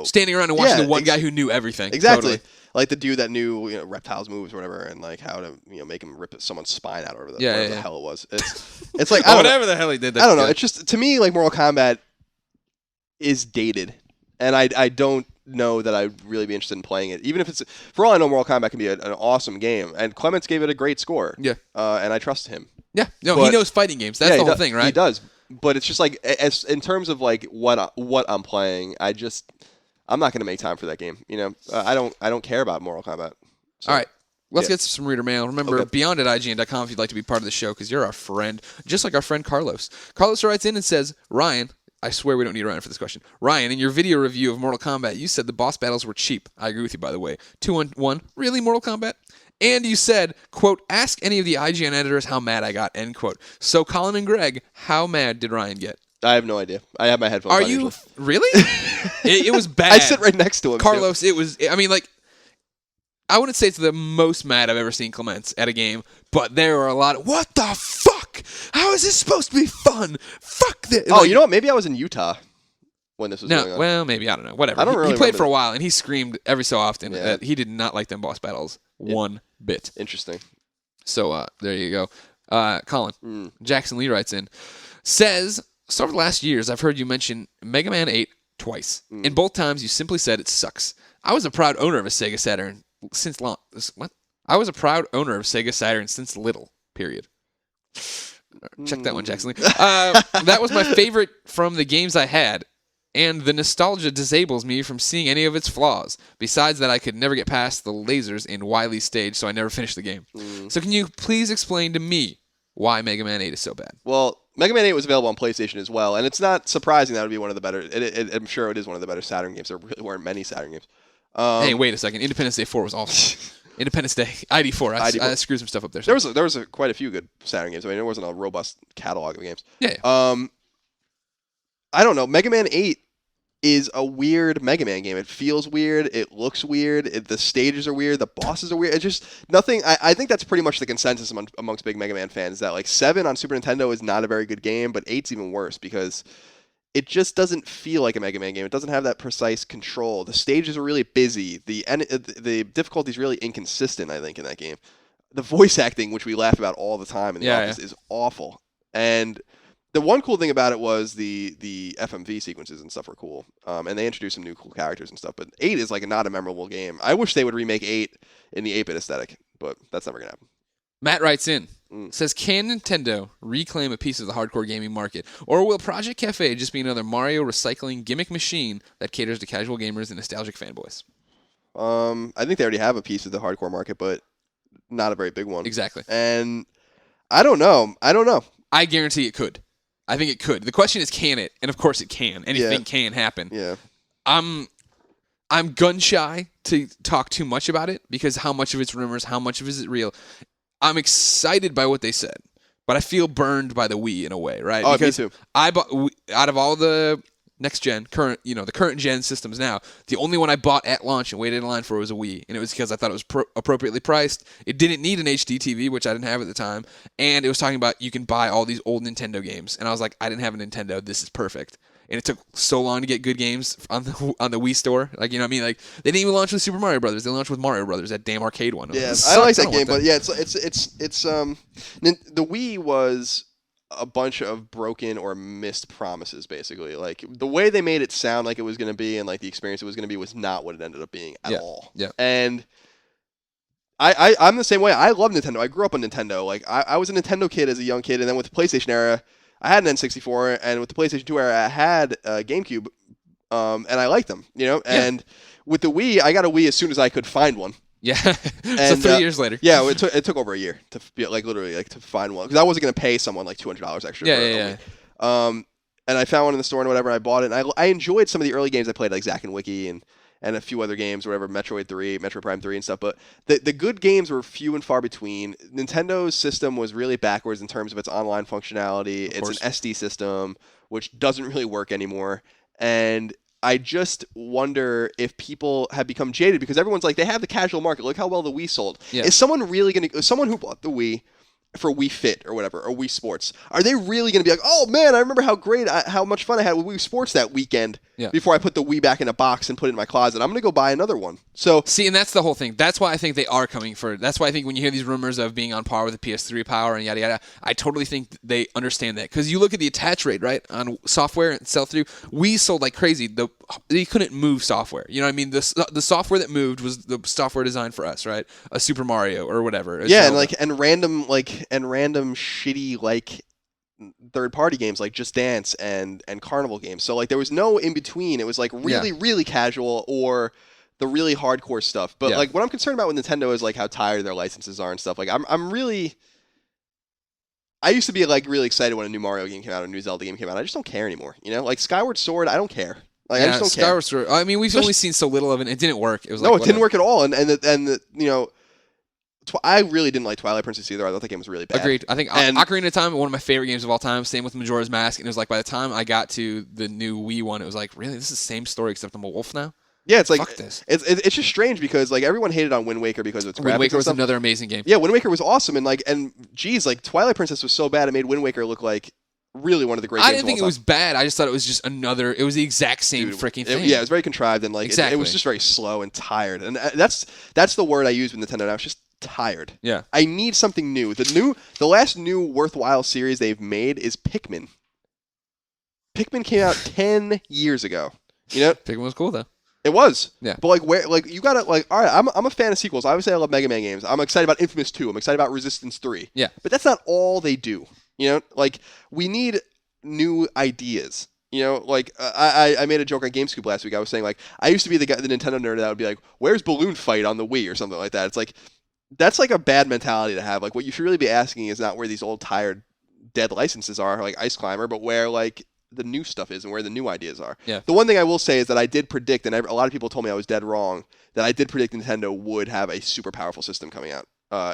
standing around and watching the one guy who knew everything. Exactly. Totally. The dude that knew reptiles moves or whatever, and how to make him rip someo's spine out or whatever the hell it was. It's whatever the hell he did. I don't know. It's just to me Mortal Kombat is dated, and I don't know that I'd really be interested in playing it. Even if it's, for all I know, Mortal Kombat can be an awesome game, and Clements gave it a great score. Yeah. And I trust him. Yeah. No, he knows fighting games. That's the whole thing, right? He does. But it's just as in terms of what I'm playing, I just I'm not going to make time for that game. I don't care about Mortal Kombat. So, all right. Let's get some reader mail. Remember, beyond at IGN.com if you'd like to be part of the show because you're our friend, just like our friend Carlos. Carlos writes in and says, Ryan, I swear we don't need Ryan for this question. Ryan, in your video review of Mortal Kombat, you said the boss battles were cheap. I agree with you, by the way. 2-on-1, really, Mortal Kombat? And you said, quote, ask any of the IGN editors how mad I got, end quote. So, Colin and Greg, how mad did Ryan get? I have no idea. I have my headphones on. Are you? Usually. Really? it was bad. I sit right next to him, Carlos, it was, I mean, like, I wouldn't say it's the most mad I've ever seen Clements at a game, but there were a lot of, what the fuck? How is this supposed to be fun? Fuck this. Oh, you know what? Maybe I was in Utah when this was going on. Well, maybe. I don't know. Whatever. I don't really he played for a remember. while, and he screamed every so often that he did not like them boss battles one bit. Interesting. So there you go. Colin, Jackson Lee writes in, says, so over the last years, I've heard you mention Mega Man 8 twice. In both times, you simply said it sucks. I was a proud owner of a Sega Saturn since long. What? I was a proud owner of Sega Saturn since little. Period. Check that one, Jackson Lee. That was my favorite from the games I had, and the nostalgia disables me from seeing any of its flaws. Besides that, I could never get past the lasers in Wily's stage, so I never finished the game. So can you please explain to me why Mega Man 8 is so bad? Well, Mega Man 8 was available on PlayStation as well, and it's not surprising that would be one of the better. I'm sure it is one of the better Saturn games. There really weren't many Saturn games. Hey, wait a second. Independence Day 4 was awesome. Independence Day, ID4. I screwed some stuff up there. There was quite a few good Saturn games. I mean, there wasn't a robust catalog of games. Yeah. I don't know. Mega Man 8 is a weird Mega Man game. It feels weird. It looks weird. The stages are weird. The bosses are weird. It's just nothing. I think that's pretty much the consensus amongst big Mega Man fans, that like 7 on Super Nintendo is not a very good game, but 8's even worse because it just doesn't feel like a Mega Man game. It doesn't have that precise control. The stages are really busy. The difficulty is really inconsistent, I think, in that game. The voice acting, which we laugh about all the time in the office, is awful. And the one cool thing about it was the FMV sequences and stuff were cool. And they introduced some new cool characters and stuff. But 8 is like not a memorable game. I wish they would remake 8 in the 8-bit aesthetic, but that's never going to happen. Matt writes in, says, can Nintendo reclaim a piece of the hardcore gaming market? Or will Project Cafe just be another Mario recycling gimmick machine that caters to casual gamers and nostalgic fanboys? I think they already have a piece of the hardcore market, but not a very big one. Exactly. And I don't know. I guarantee it could. I think it could. The question is, can it? And of course it can. Anything can happen. Yeah. I'm gun shy to talk too much about it because how much of it's rumors, how much of it is real. I'm excited by what they said, but I feel burned by the Wii in a way, right? Oh, because me too. I bought, out of all the next gen, the current gen systems now, the only one I bought at launch and waited in line for was a Wii, and it was because I thought it was appropriately priced. It didn't need an HD TV, which I didn't have at the time, and it was talking about you can buy all these old Nintendo games, and I was like, I didn't have a Nintendo. This is perfect. And it took so long to get good games on the Wii store. Like, you know what I mean? Like, they didn't even launch with Super Mario Brothers. They launched with Mario Brothers, that damn arcade one. Yeah, I like that game, but yeah, it's the Wii was a bunch of broken or missed promises, basically. Like, the way they made it sound like it was going to be and like the experience it was going to be was not what it ended up being at all. Yeah. And I'm the same way. I love Nintendo. I grew up on Nintendo. Like, I was a Nintendo kid as a young kid, and then with the PlayStation era, I had an N64, and with the PlayStation 2 era, I had a GameCube, and I liked them, And with the Wii, I got a Wii as soon as I could find one. Yeah. So 3 years later. Yeah, it took over a year to be literally to find one because I wasn't gonna pay someone like $200 extra. Yeah. And I found one in the store and whatever. And I bought it. And I enjoyed some of the early games I played, like Zack and Wiki and a few other games, whatever, Metroid Prime 3 and stuff. But the good games were few and far between. Nintendo's system was really backwards in terms of its online functionality. It's an SD system, which doesn't really work anymore. And I just wonder if people have become jaded because everyone's like, they have the casual market. Look how well the Wii sold. Yeah. Is someone who bought the Wii for Wii Fit or whatever, or Wii Sports, are they really going to be like, oh man, I remember how much fun I had with Wii Sports that weekend before I put the Wii back in a box and put it in my closet? I'm going to go buy another one. So see, and that's the whole thing. That's why I think they are coming for. That's why I think when you hear these rumors of being on par with the PS3 power and yada yada, I totally think they understand that because you look at the attach rate, right, on software and sell through. Wii sold like crazy. They couldn't move software. You know what I mean? The software that moved was the software designed for us, right? A Super Mario or whatever. Yeah, and random shitty third-party games like Just Dance and Carnival games. So like there was no in between. It was like really casual or the really hardcore stuff. But like what I'm concerned about with Nintendo is like how tired their licenses are and stuff. Like I used to be like really excited when a new Mario game came out or a new Zelda game came out. I just don't care anymore. You know, like Skyward Sword, I don't care. Like I just don't care. Skyward Sword. I mean, we've only seen so little of it. It didn't work. It was it didn't work at all. And you know, I really didn't like Twilight Princess either. I thought the game was really bad. Agreed. I think Ocarina of Time, one of my favorite games of all time. Same with Majora's Mask. And it was like by the time I got to the new Wii one, it was like, really, this is the same story except I'm a wolf now. Yeah, it's like fuck this. It's just strange because like everyone hated on Wind Waker because of its graphics. Wind Waker was another amazing game. Yeah, Wind Waker was awesome and geez, like Twilight Princess was so bad it made Wind Waker look like really one of the great games. I didn't think it was bad. I just thought it was just another. It was the exact same freaking thing. Yeah, it was very contrived and like exactly. it was just very slow and tired. And that's the word I use with Nintendo now. It's just tired. Yeah, I need something new. The last new worthwhile series they've made is Pikmin. Pikmin came out 10 years ago. You know, Pikmin was cool though. It was. Yeah. But you gotta all right, I'm a fan of sequels. Obviously I love Mega Man games. I'm excited about Infamous 2. I'm excited about Resistance 3. Yeah. But that's not all they do. You know, like we need new ideas. You know, like I made a joke on GameScoop last week. I was saying like I used to be the Nintendo nerd that would be like, where's Balloon Fight on the Wii or something like that. It's like that's like a bad mentality to have. Like what you should really be asking is not where these old tired dead licenses are, like Ice Climber, but where like the new stuff is and where the new ideas are. Yeah. The one thing I will say is that I did predict, and a lot of people told me I was dead wrong, that I did predict Nintendo would have a super powerful system coming out,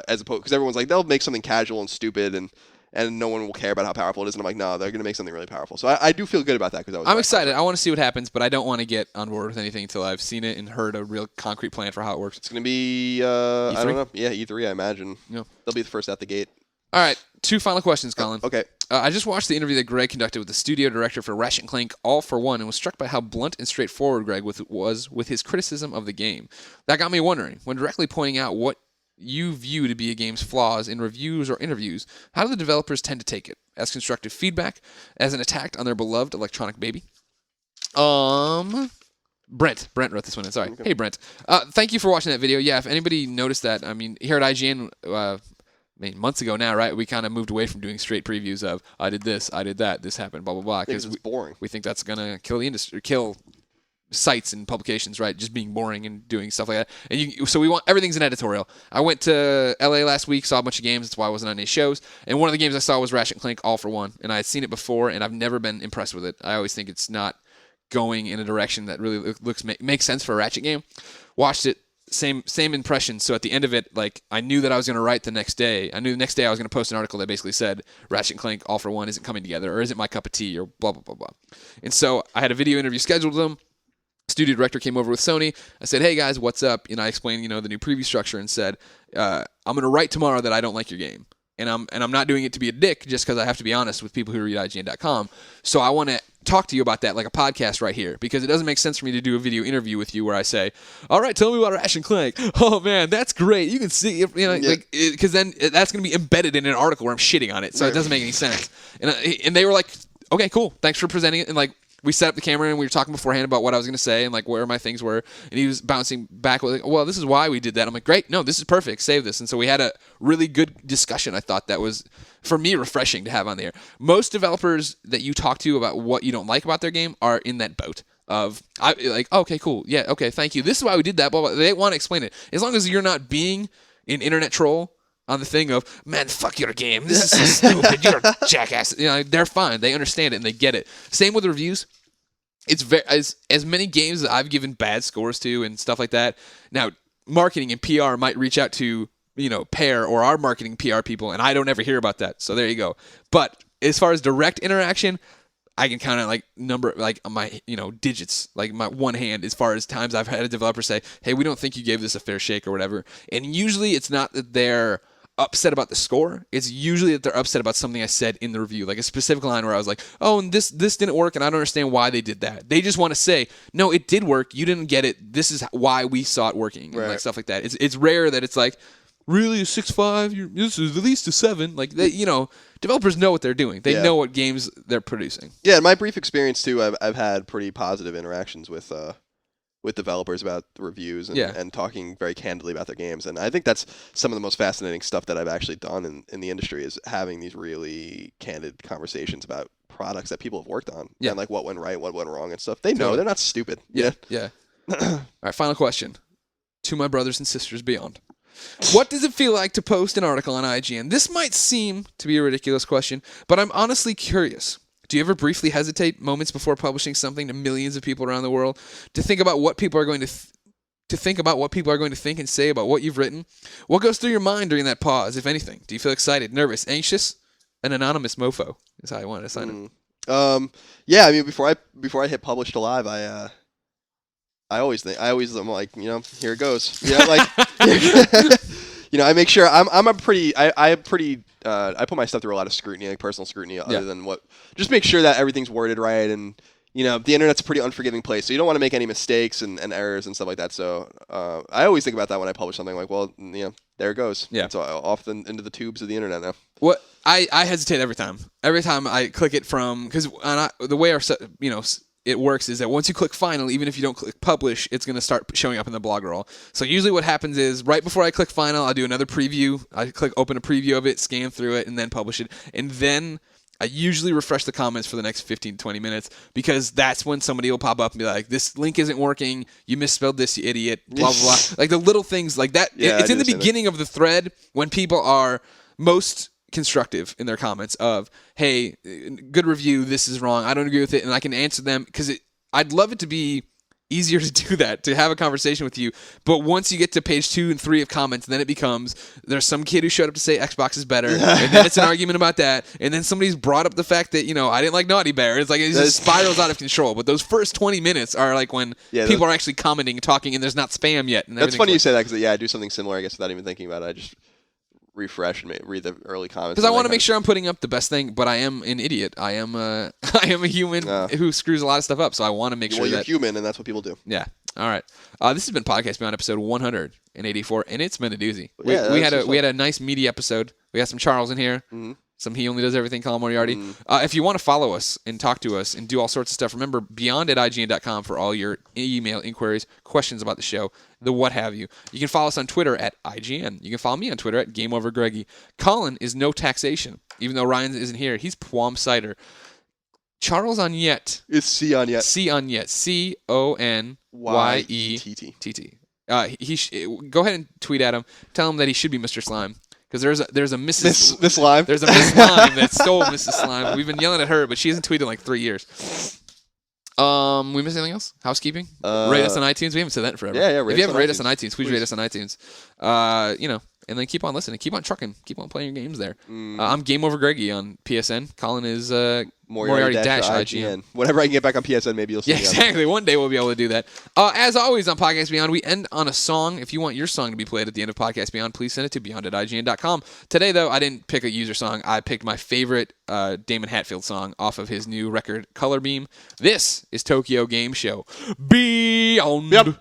as opposed because everyone's like they'll make something casual and stupid and no one will care about how powerful it is. And I'm like, no, they're going to make something really powerful. So I do feel good about that because I'm excited. I want to see what happens, but I don't want to get on board with anything until I've seen it and heard a real concrete plan for how it works. It's going to be E3? I don't know. Yeah, E3, I imagine. Yeah. They'll be the first out the gate. All right, 2 final questions, Colin. Okay. I just watched the interview that Greg conducted with the studio director for Ratchet & Clank All for One and was struck by how blunt and straightforward Greg was with his criticism of the game. That got me wondering, when directly pointing out what you view to be a game's flaws in reviews or interviews, how do the developers tend to take it? As constructive feedback? As an attack on their beloved electronic baby? Brent wrote this one in. Sorry. Okay. Hey, Brent. Thank you for watching that video. Yeah, if anybody noticed that, I mean, here at IGN... months ago now, right? We kind of moved away from doing straight previews of I did this, I did that, this happened, blah blah blah. Because it's boring. We think that's gonna kill the industry, kill sites and publications, right? Just being boring and doing stuff like that. And so we want everything's an editorial. I went to LA last week, saw a bunch of games. That's why I wasn't on any shows. And one of the games I saw was Ratchet & Clank All for One, and I had seen it before, and I've never been impressed with it. I always think it's not going in a direction that really makes sense for a Ratchet game. Watched it. Same impression. So at the end of it, like I knew that I was going to write the next day. I knew the next day I was going to post an article that basically said Ratchet & Clank All for One isn't coming together or isn't my cup of tea or blah blah blah blah. And so I had a video interview scheduled with them. Studio director came over with Sony. I said, "Hey guys, what's up?" And I explained, the new preview structure and said, "I'm going to write tomorrow that I don't like your game." And I'm not doing it to be a dick, just because I have to be honest with people who read IGN.com. So I want to talk to you about that like a podcast right here, because it doesn't make sense for me to do a video interview with you where I say, "All right, tell me about Ratchet & Clank. Oh man, that's great. You can see, because then that's going to be embedded in an article where I'm shitting on it. So It doesn't make any sense." And they were like, "Okay, cool. Thanks for presenting it." And like, we set up the camera and we were talking beforehand about what I was going to say and like where my things were. And he was bouncing back with, "Well, this is why we did that." I'm like, "Great. No, this is perfect. Save this." And so we had a really good discussion. I thought that was, for me, refreshing to have on there. Most developers that you talk to about what you don't like about their game are in that boat of, "Okay, cool. Yeah, okay, thank you. This is why we did that." Blah, blah. They want to explain it. As long as you're not being an internet troll on the thing of, "Man, fuck your game. This is so stupid. You're a jackass." They're fine. They understand it and they get it. Same with reviews. It's very as many games that I've given bad scores to and stuff like that. Now, marketing and PR might reach out to Pear or our marketing PR people, and I don't ever hear about that. So there you go. But as far as direct interaction, I can kind of number my digits, like my one hand, as far as times I've had a developer say, "Hey, we don't think you gave this a fair shake" or whatever. And usually it's not that they're upset about the score. It's usually that they're upset about something I said in the review, like a specific line where I was like, "Oh, and this didn't work, and I don't understand why they did that." They just want to say, "No, it did work. You didn't get it. This is why we saw it working," and like stuff like that. It's rare that it's like, "Really, a 6.5? This is at least a 7." Like they, developers know what they're doing. They know what games they're producing. Yeah, in my brief experience too, I've had pretty positive interactions with developers about the reviews and, Yeah. and talking very candidly about their games. And I think that's some of the most fascinating stuff that I've actually done in the industry is having these really candid conversations about products that people have worked on Yeah. and like what went right, what went wrong and stuff. They know. Totally. They're not stupid. Yeah. All right, final question. To my brothers and sisters beyond. What does it feel like to post an article on IGN? This might seem to be a ridiculous question, but I'm honestly curious. Do you ever briefly hesitate moments before publishing something to millions of people around the world to think about what people are going to think about what people are going to think and say about what you've written? What goes through your mind during that pause, if anything? Do you feel excited, nervous, anxious? An anonymous mofo is how I wanted to sign it. Yeah, I mean, before I hit publish to live, I always I'm like, here it goes. Like, I make sure I put my stuff through a lot of scrutiny, like personal scrutiny, other than just make sure that everything's worded right. And, the internet's a pretty unforgiving place, so you don't want to make any mistakes and errors and stuff like that. So I always think about that when I publish something, like, well, there it goes. Yeah. So off into the tubes of the internet now. What I hesitate every time. Every time I click it because the way it works is that once you click final, even if you don't click publish, it's going to start showing up in the blog roll. So usually what happens is right before I click final, I'll do another preview. I open a preview of it, scan through it, and then publish it. And then I usually refresh the comments for the next 15 to 20 minutes because that's when somebody will pop up and be like, this link isn't working. You misspelled this, you idiot, blah, blah, blah. Like the little things like that. Yeah, it's in the beginning of the thread when people are most constructive in their comments of, hey, good review, this is wrong, I don't agree with it, and I can answer them because I'd love it to be easier to do that, to have a conversation with you. But once you get to page 2 and 3 of comments, then it becomes there's some kid who showed up to say Xbox is better, and then it's an argument about that, and then somebody's brought up the fact that I didn't like Naughty Bear. It's like it just spirals out of control. But those first 20 minutes are like when people are actually commenting and talking, and there's not spam yet. And that's funny you say that because I do something similar, I guess, without even thinking about it. I just refresh and read the early comments because I want to make sure I'm putting up the best thing, but I am an idiot. I am a human who screws a lot of stuff up, so I want to make sure you're human, and that's what people do. Yeah. All right. This has been Podcast Beyond episode 184, and it's been a doozy. We had a nice meaty episode. We got some Charles in here. Mm-hmm. Some He Only Does Everything, Colin Moriarty. If you want to follow us and talk to us and do all sorts of stuff, remember beyond@ign.com for all your email inquiries, questions about the show, the what have you. You can follow us on Twitter at IGN. You can follow me on Twitter at GameOverGreggy. Colin is No Taxation. Even though Ryan isn't here, he's Pwam Cider. Charles on Yet. Is C on Yet. C on Yet. CONYETT. Go ahead and tweet at him. Tell him that he should be Mr. Slime. Because there's a Mrs. Miss Lime. There's a Miss Lime that stole Mrs. Slime. We've been yelling at her, but she hasn't tweeted in like 3 years. We miss anything else? Housekeeping? Rate us on iTunes. We haven't said that in forever. Yeah. If you haven't rated us on iTunes, please rate us on iTunes. And then keep on listening. Keep on trucking. Keep on playing your games there. I'm Game Over Greggy on PSN. Colin is Moriarty-IGN. Whenever I can get back on PSN, maybe you'll see me. Exactly. One day we'll be able to do that. As always on Podcast Beyond, we end on a song. If you want your song to be played at the end of Podcast Beyond, please send it to beyond@ign.com. Today, though, I didn't pick a user song. I picked my favorite Damon Hatfield song off of his new record, Color Beam. This is Tokyo Game Show. Beyond. Yep.